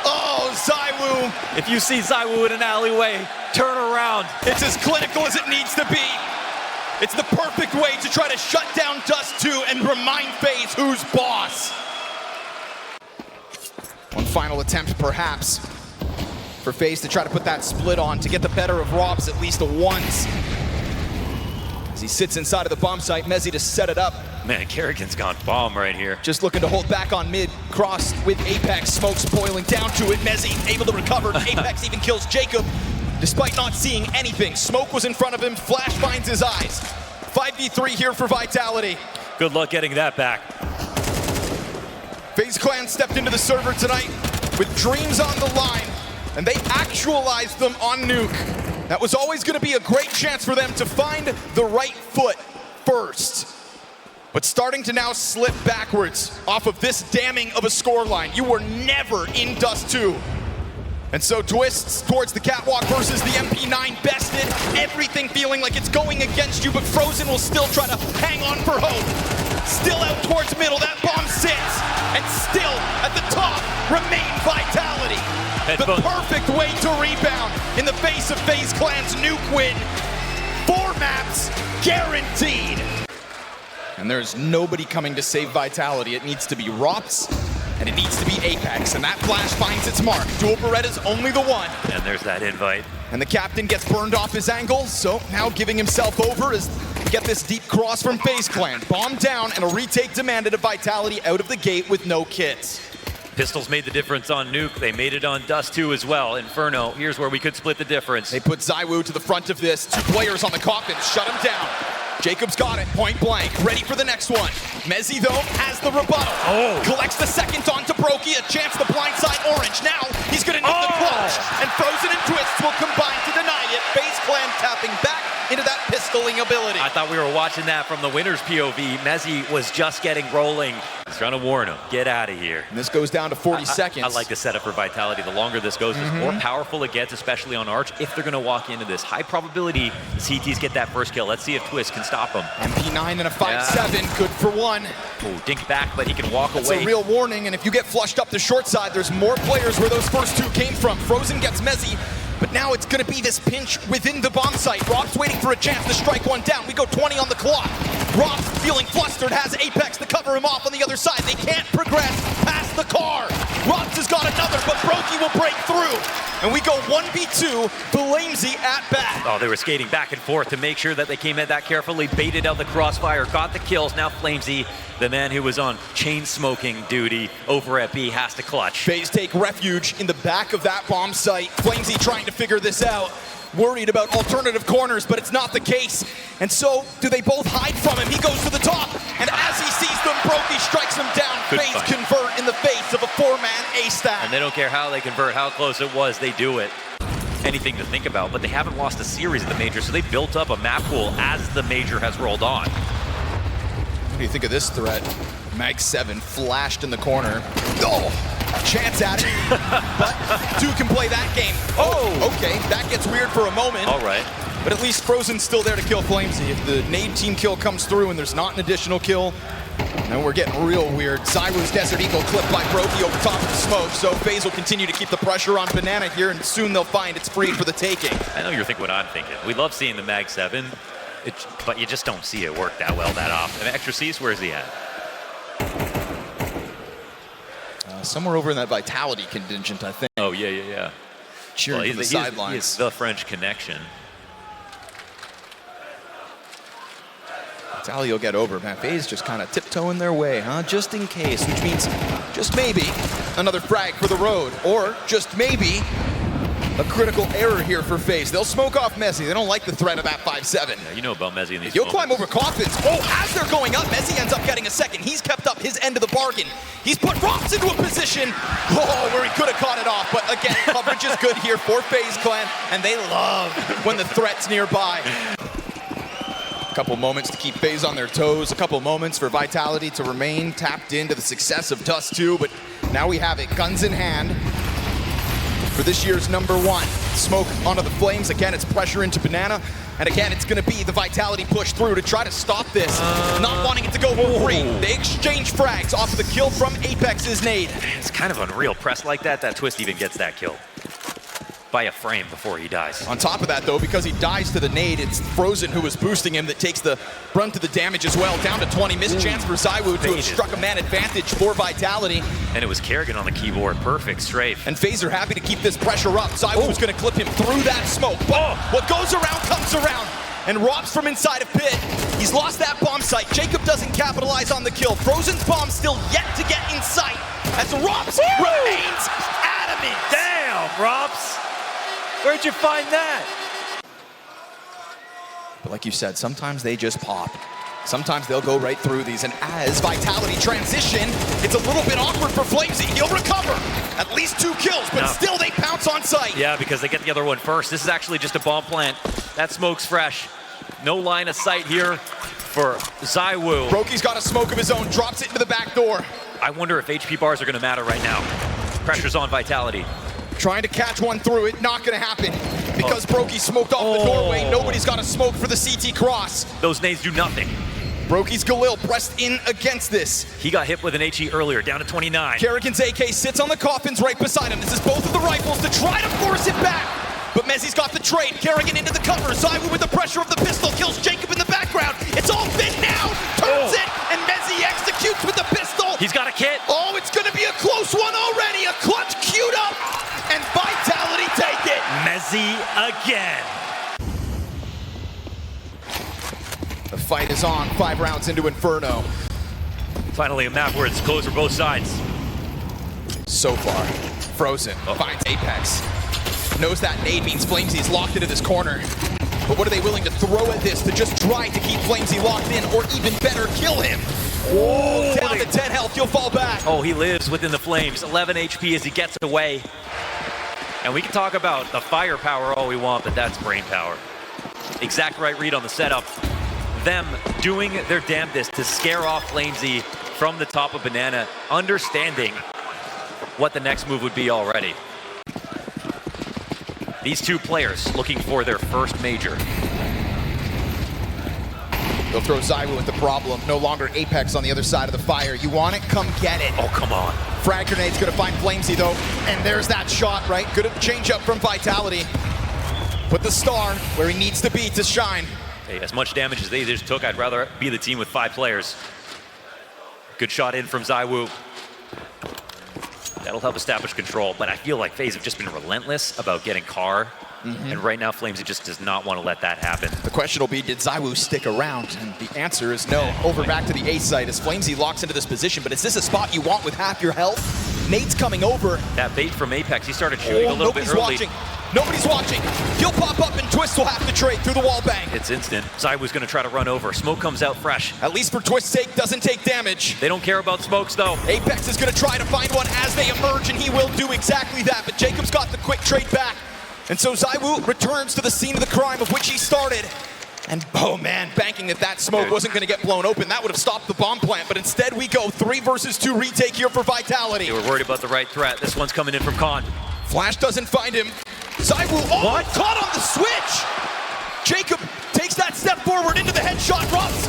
Oh, ZywOo. If you see ZywOo in an alleyway, turn around. It's as clinical as it needs to be. It's the perfect way to try to shut down Dust2 and remind FaZe who's boss. One final attempt, perhaps, for FaZe to try to put that split on, to get the better of Robs at least once. As he sits inside of the bomb site, MOUZ to set it up. Man, Kerrigan's gone bomb right here. Just looking to hold back on mid, crossed with Apex, smokes boiling down to it. MOUZ able to recover. Apex even kills Jacob, despite not seeing anything. Smoke was in front of him, flash finds his eyes. 5v3 here for Vitality. Good luck getting that back. FaZe Clan stepped into the server tonight with dreams on the line, and they actualized them on Nuke. That was always going to be a great chance for them to find the right foot first. But starting to now slip backwards off of this damning of a scoreline. You were never in Dust2. And so twists towards the catwalk versus the MP9 bested. Everything feeling like it's going against you, but Frozen will still try to hang on for hope. Still out towards middle, that bomb sits. And still at the top remain Vitality. The perfect way to rebound in the face of FaZe Clan's Nuke win. 4 maps guaranteed. And there's nobody coming to save Vitality. It needs to be Rops, and it needs to be Apex, and that flash finds its mark. Dual Beretta's only the one. And there's that invite. And the captain gets burned off his angle, so now giving himself over as we get this deep cross from FaZe Clan. Bomb down, and a retake demanded of Vitality out of the gate with no kits. Pistols made the difference on Nuke. They made it on Dust2 as well. Inferno, here's where we could split the difference. They put ZywOo to the front of this. 2 players on the coffin, shut him down. Jacob's got it, point blank, ready for the next one. MOUZ, though, has the rebuttal. Collects the second onto Brokey, a chance to blindside Orange. Now, he's gonna need the clutch, and Frozen and Twists will combine to deny it. FaZe Clan tapping back into that pistoling ability. I thought we were watching that from the winner's POV. MOUZ was just getting rolling. He's trying to warn him, get out of here. And this goes down to 40 seconds. I like the setup for Vitality. The longer this goes, the more powerful it gets, especially on Arch, if they're gonna walk into this. High probability CTs get that first kill. Let's see if Twist can stop them. MP9 and a 5-7, good for one. Ooh, dink back, but he can walk That's away. a real warning, and if you get flushed up the short side, there's more players where those first 2 came from. Frozen gets MOUZ, but now it's gonna be this pinch within the bomb site. Rob's waiting for a chance to strike one down. We go 20 on the clock. Rob's feeling flustered, has Apex to cover him off on the other side. They can't progress past the car. Robs has got another, but Brokey will break through. And we go 1v2, Flamesy at bat. Oh, they were skating back and forth to make sure that they came at that carefully, baited out the crossfire, got the kills. Now Flamesy, the man who was on chain smoking duty over at B, has to clutch. FaZe take refuge in the back of that bomb site. Flamesy trying to figure this out. Worried about alternative corners, but it's not the case. And so, do they both hide from him? He goes to the top, and as he sees them, Brokey strikes him down. FaZe convert in the face of a 4-man A-stack. And they don't care how they convert, how close it was, they do it. Anything to think about, but they haven't lost a series at the Major, so they built up a map pool as the Major has rolled on. What do you think of this threat? Mag 7 flashed in the corner. Oh! Chance at it, but 2 can play that game. Oh, okay, that gets weird for a moment. All right. But at least Frozen's still there to kill Flamesy. If the nade team kill comes through and there's not an additional kill, then we're getting real weird. ZywOo's Desert Eagle clipped by Brokey over top of the smoke, so FaZe will continue to keep the pressure on Banana here, and soon they'll find it's free for the taking. I know you're thinking what I'm thinking. We love seeing the Mag 7, but you just don't see it work that well that often. Extra C's, where's he at? Somewhere over in that Vitality contingent, I think. Oh, yeah. Cheering from the sidelines. He's the French connection. Vitality will get over. Man, FaZe just kind of tiptoeing their way, huh? Just in case, which means just maybe another frag for the road, or just maybe a critical error here for FaZe. They'll smoke off MOUZ. They don't like the threat of that 5-7. Yeah, you know about MOUZ in these He'll moments. climb over coffins. Oh, as they're going up, MOUZ ends up getting a second. He's kept up his end of the bargain. He's put Rops into a position, where he could have caught it off. But again, coverage is good here for FaZe Clan, and they love when the threat's nearby. A couple moments to keep FaZe on their toes. A couple moments for Vitality to remain tapped into the success of Dust2. But now we have it, guns in hand. for this year's #1. Smoke onto the flames. Again, it's pressure into Banana. And again, it's going to be the Vitality push through to try to stop this. Not wanting it to go for free. They exchange frags off of the kill from Apex's nade. It's kind of unreal. Pressed like that, that Twist even gets that kill by a frame before he dies. On top of that, though, because he dies to the nade, it's Frozen who was boosting him that takes the brunt of the damage as well. Down to 20. Missed chance for ZywOo to have struck a man advantage for Vitality. And it was Kerrigan on the keyboard. Perfect strafe. And FaZe are happy to keep this pressure up. ZywOo was going to clip him through that smoke. But what goes around comes around. And Robs from inside of pit. He's lost that bomb site. Jacob doesn't capitalize on the kill. Frozen's bomb still yet to get in sight. As Robs remains adamant. Damn, Robs. Where'd you find that? But like you said, sometimes they just pop. Sometimes they'll go right through these. And as Vitality transition, it's a little bit awkward for FaZe. He'll recover. At least 2 kills, but still they pounce on sight. Yeah, because they get the other one first. This is actually just a bomb plant. That smoke's fresh. No line of sight here for ZywOo. Brokey's got a smoke of his own, drops it into the back door. I wonder if HP bars are going to matter right now. Pressure's on Vitality. Trying to catch one through it, not gonna happen. Because Brokey smoked off the doorway, nobody's got a smoke for the CT cross. Those nades do nothing. Brokey's Galil pressed in against this. He got hit with an HE earlier, down to 29. Kerrigan's AK sits on the coffins right beside him. This is both of the rifles to try to force it back. But Mezzi's got the trade. Kerrigan into the cover. ZywOo with the pressure of the pistol kills Jacob in the background. It's all fit now. Turns it, and Mezzi executes with the pistol. He's got a kit. Oh, it's gonna be a close one already. A clutch queued up, and Vitality take it. Mezzi again. The fight is on. 5 rounds into Inferno. Finally a map where it's close for both sides. So far, Frozen finds Apex. Knows that nade means Flamesy locked into this corner. But what are they willing to throw at this to just try to keep Flamesy locked in, or even better, kill him? Oh, down to 10 health, he'll fall back. Oh, he lives within the flames. 11 HP as he gets away. And we can talk about the firepower all we want, but that's brain power. Exact right read on the setup. Them doing their damnedest to scare off Flamesy from the top of Banana, understanding what the next move would be already. These 2 players looking for their first major. They'll throw ZywOo with the problem. No longer Apex on the other side of the fire. You want it? Come get it. Oh, come on. Frag grenade's gonna find Flamesy though. And there's that shot, right? Good change up from Vitality. Put the star where he needs to be to shine. Hey, as much damage as they just took, I'd rather be the team with 5 players. Good shot in from ZywOo. That'll help establish control, but I feel like FaZe have just been relentless about getting Carr, and right now Flamesy just does not want to let that happen. The question will be, did ZywOo stick around? And the answer is no. Over back to the A site as Flamesy locks into this position, but is this a spot you want with half your health? Nate's coming over. That bait from Apex, he started shooting a little bit early. Watching. Nobody's watching. He'll pop up and Twist will have to trade through the wall bang. It's instant. ZywOo's going to try to run over. Smoke comes out fresh. At least for Twist's sake, doesn't take damage. They don't care about smokes, though. Apex is going to try to find one as they emerge, and he will do exactly that. But Jacob's got the quick trade back. And so ZywOo returns to the scene of the crime of which he started. And oh man, banking that smoke wasn't going to get blown open. That would have stopped the bomb plant. But instead we go 3 versus 2 retake here for Vitality. They were worried about the right threat. This one's coming in from Khan. Flash doesn't find him. ZywOo, caught on the switch! Jacob takes that step forward into the headshot. Robs.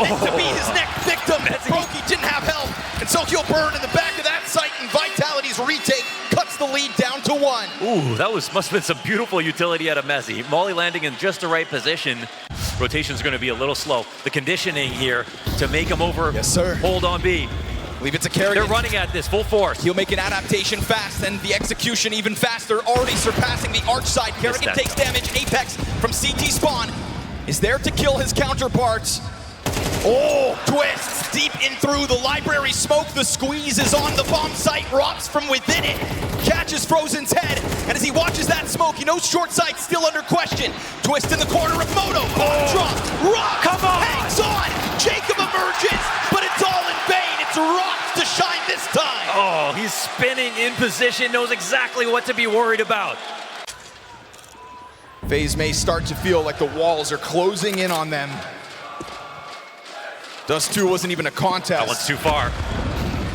Meant to be his next victim. Brokey didn't have help. And so he'll burn in the back of that site, and Vitality's retake cuts the lead down to 1. Ooh, that must have been some beautiful utility out of Mezzi. Molly landing in just the right position. Rotation's going to be a little slow. The conditioning here to make him over. Yes, sir. Hold on B. Leave it to Kerrigan. They're running at this full force. He'll make an adaptation fast, and the execution even faster, already surpassing the arch side. Kerrigan takes damage. Apex from CT spawn is there to kill his counterparts. Oh, Twist deep in through the library smoke. The squeeze is on the bomb site. Robs from within it. Catches Frozen's head. And as he watches that smoke, he knows short sight still under question. Twist in the corner of Moto. Drop. Rock. Come on. Hangs on. Jacob emerges, but it's all in vain. It's Rocks to shine this time. Oh, he's spinning in position, knows exactly what to be worried about. FaZe may start to feel like the walls are closing in on them. Dust 2 wasn't even a contest. That one's too far.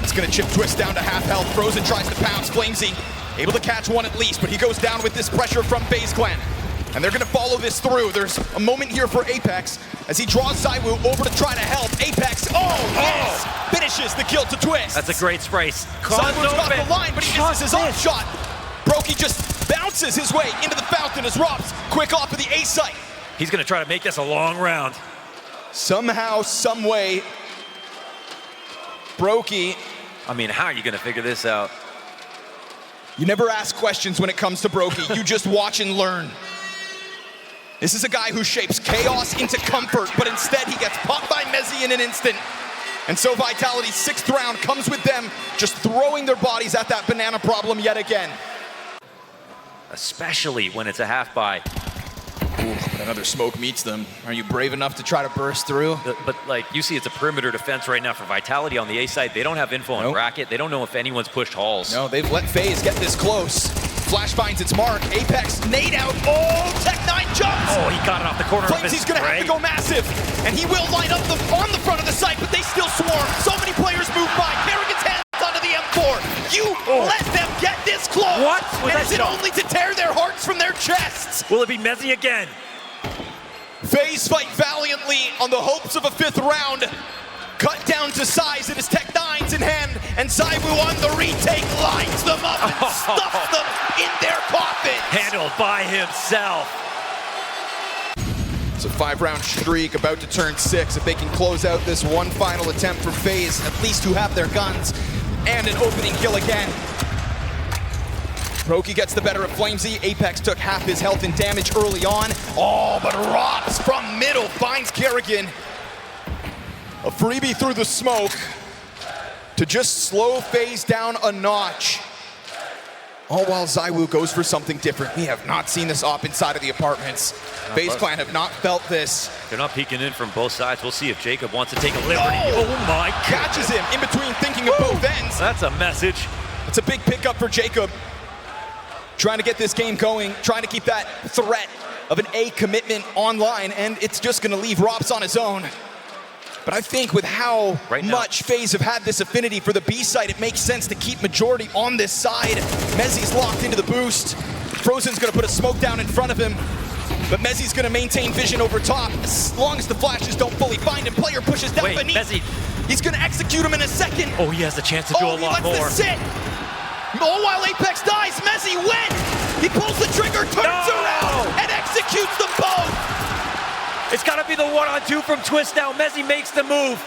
It's gonna chip Twist down to half health. Frozen tries to pounce. Flamesy Able to catch one at least, but he goes down with this pressure from FaZe Clan. And they're going to follow this through. There's a moment here for Apex as he draws ZywOo over to try to help. Apex, yes! Finishes the kill to Twist. That's a great spray. ZywOo's got the line, but he misses his off shot. Brokey just bounces his way into the fountain as Robs quick off of the A site. He's going to try to make this a long round. Somehow, some way, Brokey. I mean, how are you going to figure this out? You never ask questions when it comes to Brokey. You just watch and learn. This is a guy who shapes chaos into comfort, but instead he gets popped by MOUZ in an instant. And so Vitality's 6th round comes with them just throwing their bodies at that banana problem yet again. Especially when it's a half buy. Ooh, but another smoke meets them. Are you brave enough to try to burst through? But like, you see it's a perimeter defense right now for Vitality on the A side. They don't have info on bracket. They don't know if anyone's pushed halls. No, they've let FaZe get this close. Flash finds its mark. Apex nade out. Oh, Tech9 jumps. Oh, he got it off the corner of his He's going to have to go massive. And he will line up on the front of the site, but they still swarm. So many players move by. Kerrigan's hands onto the M4. You let them get this close. What? And is it only to tear their hearts from their chests? Will it be MOUZ again? FaZe fight valiantly on the hopes of a 5th round. Cut down to size, it is Tech9's in hand, and ZywOo on the retake lines them up and stuffs them in their coffins. Handled by himself. It's a 5-round streak about to turn 6. If they can close out this one final attempt for FaZe, at least who have their guns, and an opening kill again. Brokey gets the better of Flamesy. Apex took half his health and damage early on. Oh, but Robs from middle finds Kerrigan. A freebie through the smoke to just slow FaZe down a notch. All while ZywOo goes for something different. We have not seen this op inside of the apartments. FaZe Clan have not felt this. They're not peeking in from both sides. We'll see if Jacob wants to take a liberty. Oh my God. Catches him in between thinking of both ends. That's a message. It's a big pickup for Jacob. Trying to get this game going, trying to keep that threat of an A commitment online, and it's just gonna leave Robs on his own. But I think with how much FaZe have had this affinity for the B side, it makes sense to keep majority on this side. MOUZ's locked into the boost. Frozen's gonna put a smoke down in front of him, but MOUZ's gonna maintain vision over top. As long as the flashes don't fully find him, player pushes down beneath. MOUZ. He's gonna execute him in a second. Oh, he has a chance to do a lot more. He lets it sit. All while Apex dies, MOUZ wins! He pulls the trigger, turns around, and executes them both! It's got to be the 1-on-2 from Twist now. MOUZ makes the move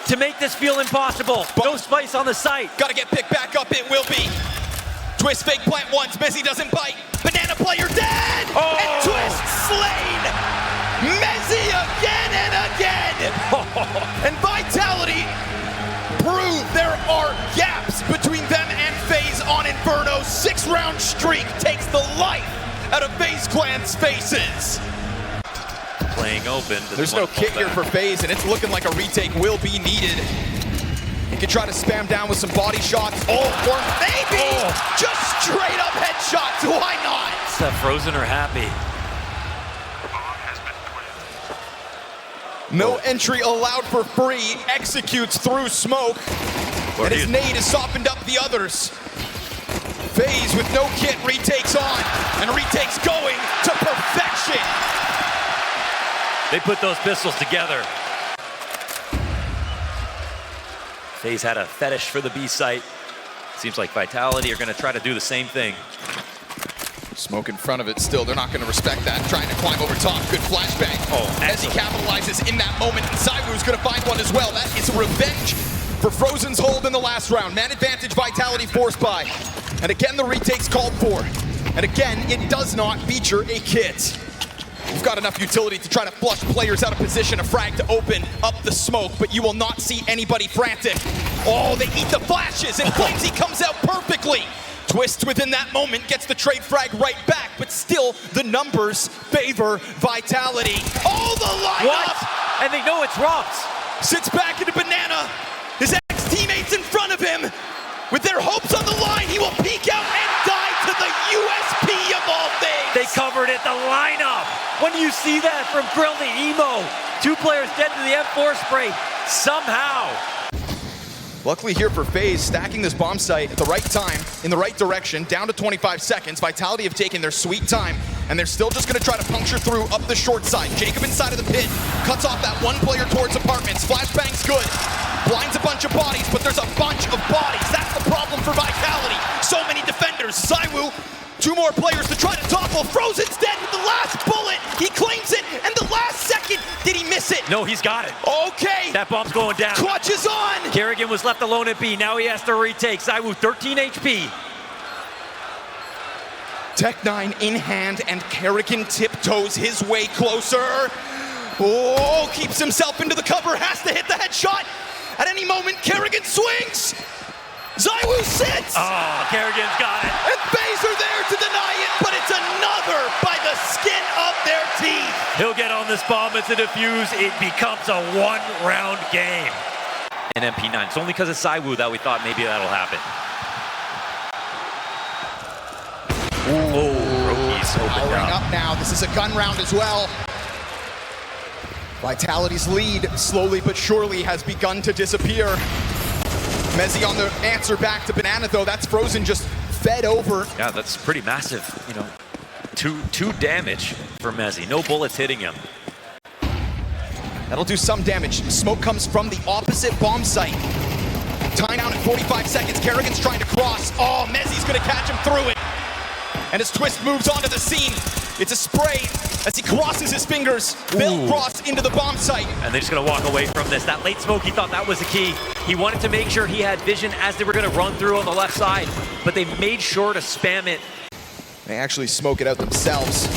to make this feel impossible. No spice on the site. Got to get picked back up, it will be. Twist fake plant once, MOUZ doesn't bite. Banana player dead! Oh. And Twist slain! MOUZ again and again! And Vitality prove there are gaps between them and FaZe on Inferno. 6-round streak takes the life out of FaZe Clan's faces. Playing open. There's no kit here for FaZe, and it's looking like a retake will be needed. He could try to spam down with some body shots. Oh, or maybe just straight up headshots. Why not? Frozen or happy. No entry allowed for free. Executes through smoke. And his nade has softened up the others. FaZe with no kit retakes on. And retakes going to perfection. They put those pistols together. FaZe had a fetish for the B site. Seems like Vitality are going to try to do the same thing. Smoke in front of it still. They're not going to respect that. Trying to climb over top. Good flashbang. As he capitalizes in that moment. And ZywOo's going to find one as well. That is revenge for Frozen's hold in the last round. Man advantage, Vitality forced by. And again, the retake's called for. And again, it does not feature a kit. You've got enough utility to try to flush players out of position, a frag to open up the smoke, but you will not see anybody frantic. Oh, they eat the flashes, and Flamesy comes out perfectly. Twist within that moment, gets the trade frag right back, but still the numbers favor Vitality. Oh, the lineup! What? And they know it's Robs. Sits back into Banana. His ex-teammates in front of him. With their hopes on the line, he will peek out and die to the USP of all things. They covered it, the lineup. When do you see that from Grill to Emo? 2 players dead to the M4 spray, somehow. Luckily here for FaZe, stacking this bomb site at the right time, in the right direction, down to 25 seconds. Vitality have taken their sweet time, and they're still just gonna try to puncture through up the short side. Jacob inside of the pit, cuts off that one player towards apartments. Flashbang's good, blinds a bunch of bodies, but there's a bunch of bodies. That's the problem for Vitality. So many defenders. ZywOo, 2 more players to try to topple. Frozen's dead with the last bullet. He claims it, and the last second, did he miss it? No, he's got it. Okay. That bomb's going down. Clutch is on. Kerrigan was left alone at B. Now he has to retake. ZywOo 13 HP. Tech9 in hand, and Kerrigan tiptoes his way closer. Oh, keeps himself into the cover, has to hit the headshot. At any moment, Kerrigan swings. ZywOo sits. Oh, Kerrigan's got it. And FaZe are there to deny it, but it's another by the skin of their teeth. He'll get on this bomb, it's a defuse. It becomes a 1-round game. And MP9. It's only because of ZywOo that we thought maybe that'll happen. Oh, Rocky's opened Powering up. up now. This is a gun round as well. Vitality's lead, slowly but surely, has begun to disappear. MOUZ on the answer back to Banana, though. That's Frozen just fed over. Yeah, that's pretty massive, you know. Two damage for MOUZ. No bullets hitting him. That'll do some damage. Smoke comes from the opposite bomb site. Time down at 45 seconds. Kerrigan's trying to cross. Oh, MOUZ's gonna catch him through it. And as Twist moves onto the scene, it's a spray as he crosses his fingers. They'll cross into the bomb site. And they're just gonna walk away from this. That late smoke, he thought that was the key. He wanted to make sure he had vision as they were gonna run through on the left side, but they made sure to spam it. They actually smoke it out themselves.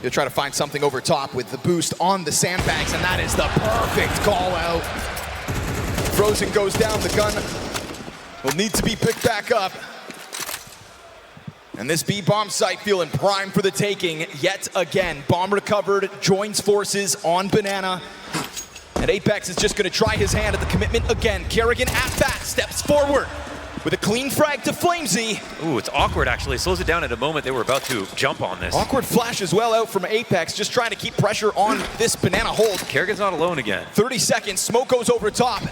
They'll try to find something over top with the boost on the sandbags, and that is the perfect call out. Frozen goes down, the gun will need to be picked back up. And this B bomb site feeling primed for the taking yet again. Bomb recovered, joins forces on Banana. And Apex is just gonna try his hand at the commitment again. Kerrigan at bat, steps forward with a clean frag to FlameZ. Ooh, it's awkward actually. Slows it down at a moment they were about to jump on this. Awkward flash as well out from Apex, just trying to keep pressure on this Banana hold. Kerrigan's not alone again. 30 seconds, smoke goes over top.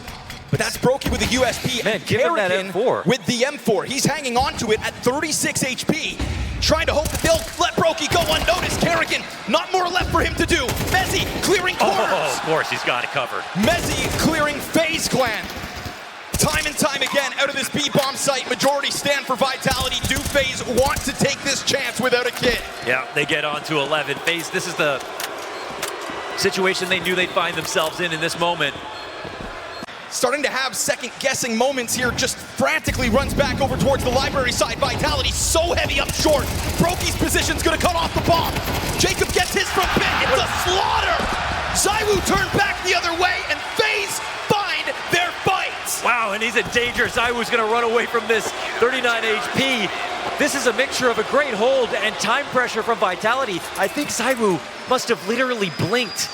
But that's Brokey with the USP. Man, give him that Kerrigan M4. with the M4. He's hanging on to it at 36 HP. Trying to hope that they'll let Brokey go unnoticed. Kerrigan, not more left for him to do. MOUZ clearing corners. Oh, of course, he's got it covered. MOUZ clearing FaZe Clan. Time and time again, out of this B-bomb site, majority stand for Vitality. Do FaZe want to take this chance without a kit? Yeah, they get on to 11. FaZe, this is the situation they knew they'd find themselves in this moment. Starting to have second-guessing moments here, just frantically runs back over towards the library side. Vitality so heavy up short. Brokey's position's gonna cut off the bomb. Jacob gets his from pit, it's a slaughter! ZywOo turned back the other way, and FaZe find their fights! Wow, and he's in danger. ZywOo's gonna run away from this 39 HP. This is a mixture of a great hold and time pressure from Vitality. I think ZywOo must have literally blinked.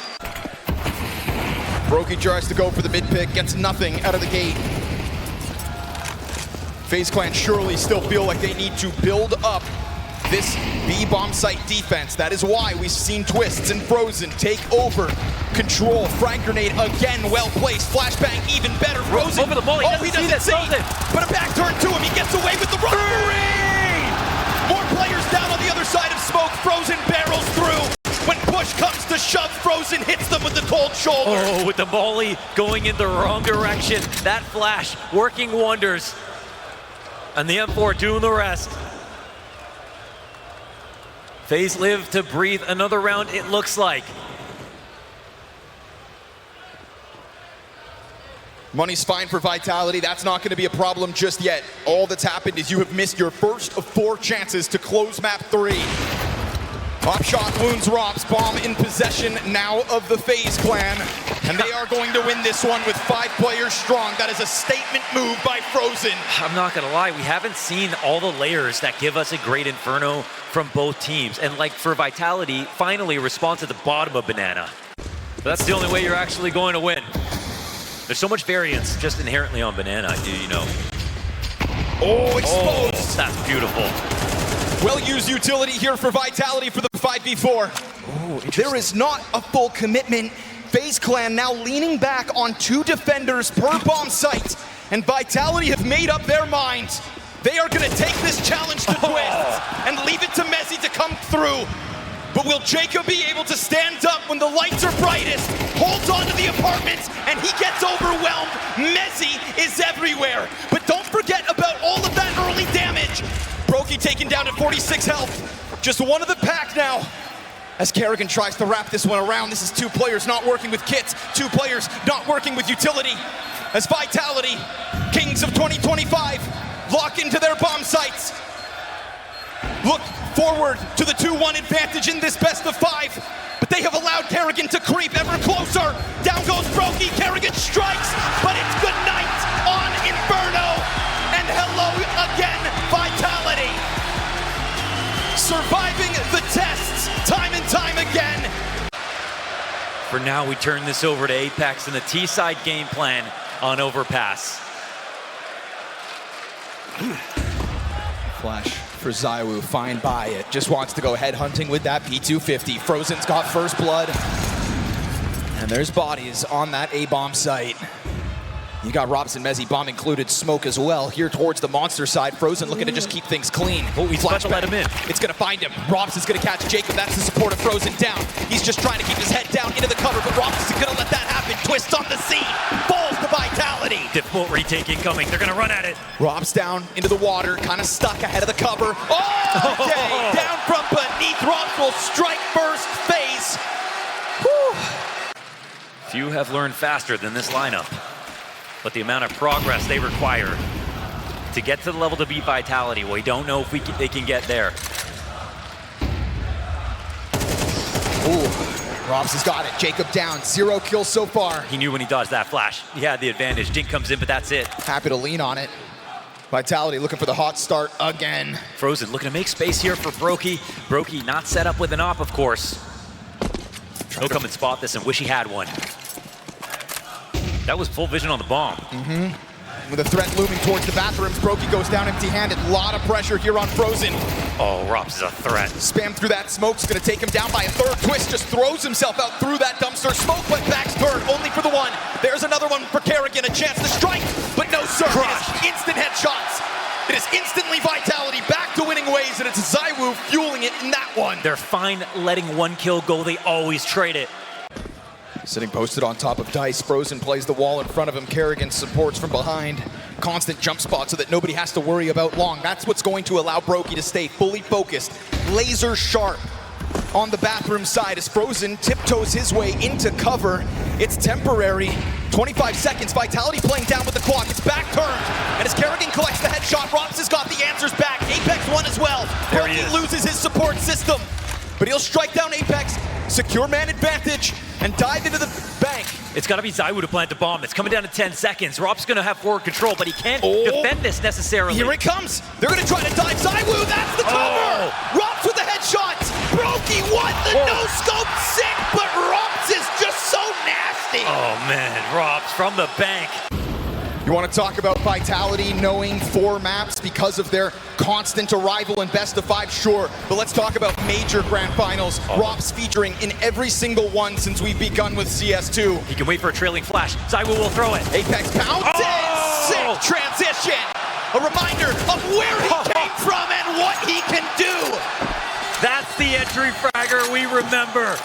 Brokey tries to go for the mid pick, gets nothing out of the gate. FaZe Clan surely still feel like they need to build up this B-bomb site defense. That is why we've seen Twists and Frozen take over control. Frag grenade again, well placed. Flashbang even better. Frozen over the ball. He doesn't see it. But a back turn to him. He gets away with the run. More players down on the other side of smoke. Frozen barrels through. When push comes to shove, Frozen hits them with the cold shoulder. Oh, with the molly going in the wrong direction. That flash working wonders. And the M4 doing the rest. FaZe live to breathe another round, it looks like. Money's fine for Vitality. That's not going to be a problem just yet. All that's happened is you have missed your first of 4 chances to close map 3. Pop shot wounds Rops. Bomb in possession now of the FaZe Clan. And they are going to win this one with 5 players strong. That is a statement move by Frozen. I'm not gonna lie, we haven't seen all the layers that give us a great Inferno from both teams. And like for Vitality, finally a response at the bottom of Banana. But that's the only way you're actually going to win. There's so much variance just inherently on Banana, you know. Oh, exposed. Oh, that's beautiful. Well-used utility here for Vitality for the 5v4. Oh, there is not a full commitment. FaZe Clan now leaning back on 2 defenders per bomb site. and Vitality have made up their minds. They are gonna take this challenge to Twist and leave it to Messi to come through. But will Jacob be able to stand up when the lights are brightest, holds on to the apartments, and he gets overwhelmed? Messi is everywhere. But don't forget about all of that early damage. Brokey taken down to 46 health. Just one of the pack now. As Kerrigan tries to wrap this one around, this is two players not working with kits, two players not working with utility. As Vitality, kings of 2025, lock into their bomb sites. Look forward to the 2-1 advantage in this best of 5, but they have allowed Kerrigan to creep ever closer. Down goes Brokey, Kerrigan strikes, but it's good night on Inferno, and hello again, Vitality. Surviving the tests time and time again. For now, we turn this over to Apex and the T-side game plan on Overpass. Flash for ZywOo, fine by it. Just wants to go head hunting with that P250. Frozen's got first blood. And there's bodies on that A-bomb site. You got Robson, Mezzi, bomb included, smoke as well. Here towards the monster side, Frozen looking to just keep things clean. Oh, he's about to let him in. It's gonna find him. Robson's gonna catch Jacob. That's the support of Frozen down. He's just trying to keep his head down into the cover, but Robson's gonna let that happen. Twist on the scene. Falls to Vitality. Difficult retake incoming. They're gonna run at it. Robs down into the water, kind of stuck ahead of the cover. Oh, okay. Down from beneath. Robs will strike first FaZe. Whew. Few have learned faster than this lineup, but the amount of progress they require to get to the level to beat Vitality, we don't know if they can get there. Ooh, Robs has got it. Jacob down, 0 kills so far. He knew when he dodged that flash. He had the advantage. Dink comes in, but that's it. Happy to lean on it. Vitality looking for the hot start again. Frozen looking to make space here for Brokey. Brokey not set up with an op, of course. He'll come and spot this and wish he had one. That was full vision on the bomb. With a threat looming towards the bathrooms, Brokey goes down empty-handed. A lot of pressure here on Frozen. Oh, Robs is a threat. Spam through that smoke's gonna take him down by a third. Twist just throws himself out through that dumpster. Smoke went back third, only for the one. There's another one for Kerrigan, a chance to strike, but no sir. It is instant headshots. It is instantly Vitality back to winning ways, and it's ZywOo fueling it in that one. They're fine letting one kill go. They always trade it. Sitting posted on top of Dice, Frozen plays the wall in front of him. Kerrigan supports from behind. Constant jump spot so that nobody has to worry about long. That's what's going to allow Brokey to stay fully focused, laser sharp on the bathroom side as Frozen tiptoes his way into cover. It's temporary. 25 seconds, Vitality playing down with the clock. It's back turned. And as Kerrigan collects the headshot, Robs has got the answers back. Apex won as well. Brokey loses his support system, but he'll strike down Apex, secure man advantage, and dive into the bank. It's got to be ZywOo to plant the bomb. It's coming down to 10 seconds. Rob's going to have forward control, but he can't defend this necessarily. Here it comes. They're going to try to dive ZywOo. That's the cover. Robs with the headshots. Brokey won the no-scope sick, but Robs is just so nasty. Oh, man. Robs from the bank. You want to talk about Vitality knowing 4 maps because of their constant arrival in best of 5? Sure, but let's talk about major grand finals. Robs featuring in every single one since we've begun with CS2. He can wait for a trailing flash. ZywOo will throw it. Apex pounces! Sick transition! A reminder of where he came from and what he can do! That's the entry fragger we remember.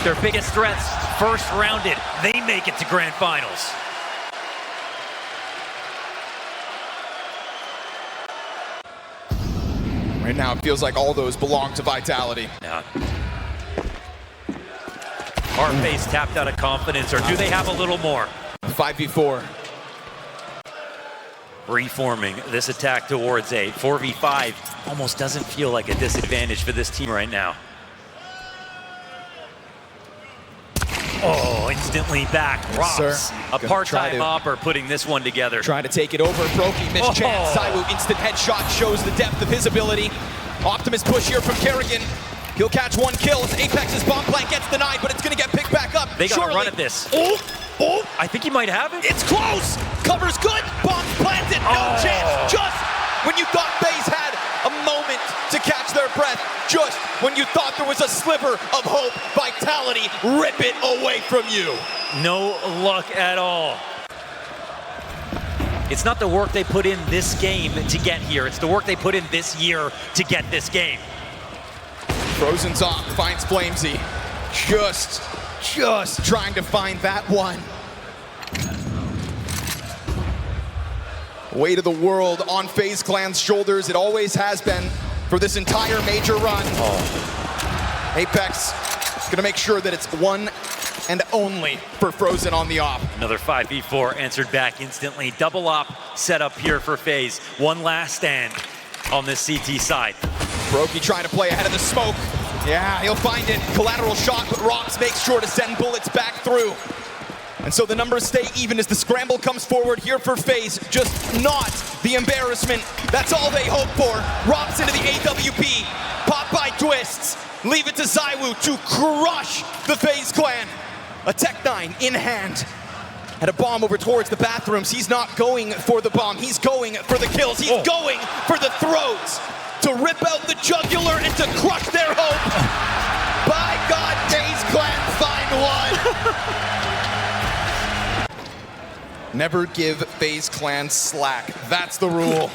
Their biggest threats, first rounded. They make it to grand finals. Right now, it feels like all those belong to Vitality. Yeah. Are FaZe tapped out of confidence, or do they have a little more? 5v4. Reforming this attack towards a 4v5 almost doesn't feel like a disadvantage for this team right now. Oh, instantly back. Robs, a part-time hopper putting this one together. Trying to take it over. Brokey, missed chance. ZywOo, instant headshot, shows the depth of his ability. Optimus push here from Kerrigan. He'll catch 1 kill as Apex's bomb plant gets denied, but it's going to get picked back up. They got to run at this. Oh, I think he might have it. It's close. Cover's good. Bomb's planted. No chance. Just when you thought FaZe had a moment to catch their their breath just when you thought there was a sliver of hope. Vitality rip it away from you. No luck at all. It's not the work they put in this game to get here. It's the work they put in this year to get this game. Frozen's off, finds Flamesy. Just trying to find that one. Weight of the world on FaZe Clan's shoulders. It always has been for this entire major run. Oh. Apex is gonna make sure that it's one and only for Frozen on the op. Another 5v4 answered back instantly. Double op set up here for FaZe. One last stand on this CT side. Brokey trying to play ahead of the smoke. Yeah, he'll find it. Collateral shot, but Rox makes sure to send bullets back through. And so the numbers stay even as the scramble comes forward here for FaZe. Just not the embarrassment. That's all they hope for. Rox into the AWP. Pop by Twists. Leave it to ZywOo to crush the FaZe Clan. A Tech-9 in hand. Had a bomb over towards the bathrooms. He's not going for the bomb. He's going for the kills. He's going for the throws. To rip out the jugular and to crush their hope. By God, FaZe Clan find one. Never give FaZe Clan slack. That's the rule.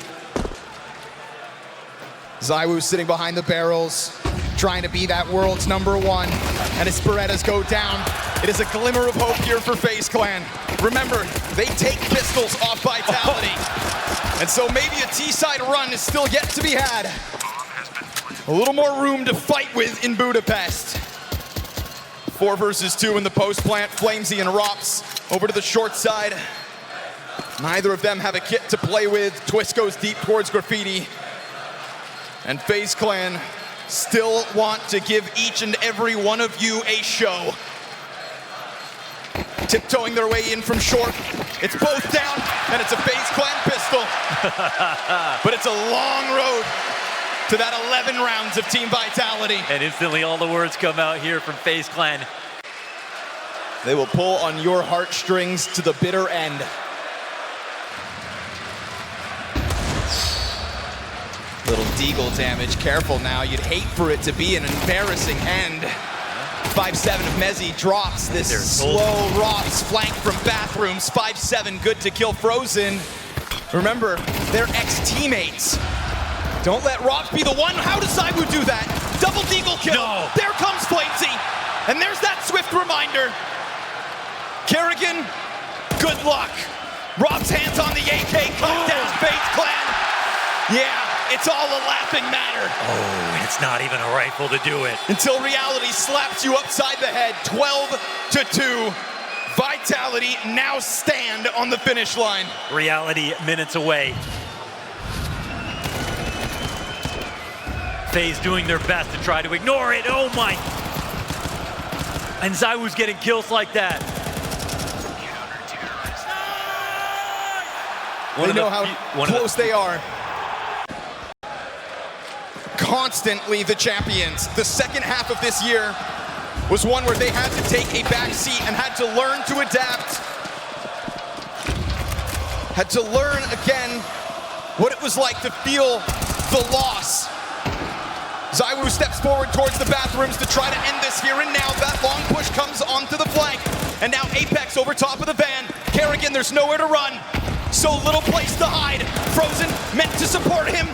ZywOo sitting behind the barrels, trying to be that world's #1. And as Berettas go down, it is a glimmer of hope here for FaZe Clan. Remember, they take pistols off Vitality. And so maybe a T-side run is still yet to be had. A little more room to fight with in Budapest. 4 versus 2 in the post plant. Flamesy and Rops over to the short side. Neither of them have a kit to play with. Twist goes deep towards Graffiti. And FaZe Clan still want to give each and every one of you a show. Tiptoeing their way in from short. It's both down, and it's a FaZe Clan pistol. But it's a long road to that 11 rounds of Team Vitality. And instantly all the words come out here from FaZe Clan. They will pull on your heartstrings to the bitter end. Little deagle damage, careful now. You'd hate for it to be an embarrassing end. 5-7 of Mezzy drops this slow Rops flank from bathrooms. 5-7, good to kill Frozen. Remember, they're ex-teammates. Don't let Rops be the one. How does ZywOo do that? Double deagle kill. No. There comes Flamesy. And there's that swift reminder. Kerrigan, good luck. Rops hands on the AK, cut down FaZe Clan. Yeah. It's all a laughing matter. Oh, and it's not even a rifle to do it. Until reality slaps you upside the head, 12-2. Vitality now stand on the finish line. Reality minutes away. FaZe doing their best to try to ignore it. Oh my. And ZywOo's getting kills like that. They know how close they are. Constantly the champions. The second half of this year was one where they had to take a back seat and had to learn to adapt. Had to learn again what it was like to feel the loss. ZywOo steps forward towards the bathrooms to try to end this here and now. That long push comes onto the flank. And now Apex over top of the van. Kerrigan, there's nowhere to run. So little place to hide. Frozen meant to support him.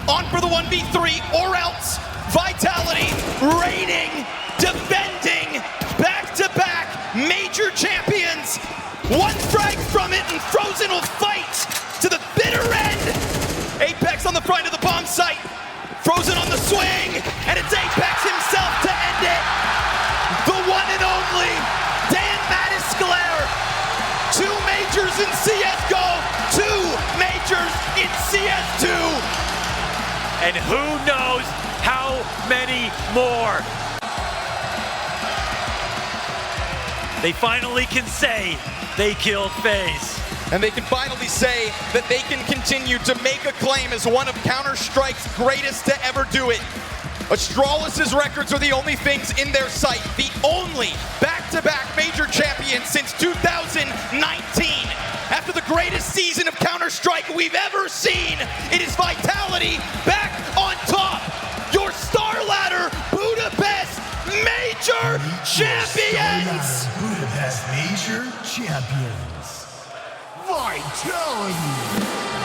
On for the 1v3, or else Vitality reigning, defending, back-to-back major champions. One frag from it, and Frozen will fight to the bitter end. Apex on the front of the bomb site. Frozen on the swing, and it's Apex himself to end it. The one and only Dan Mattisclair. 2 majors in CSGO, 2 majors in CS2. And who knows how many more. They finally can say they killed FaZe. And they can finally say that they can continue to make a claim as one of Counter-Strike's greatest to ever do it. Astralis' records are the only things in their sight. The only back-to-back major champion since 2019. After the greatest season of Counter-Strike we've ever seen, it is Vitality back on top. Your Major champions! StarLadder Budapest Major champions. Vitality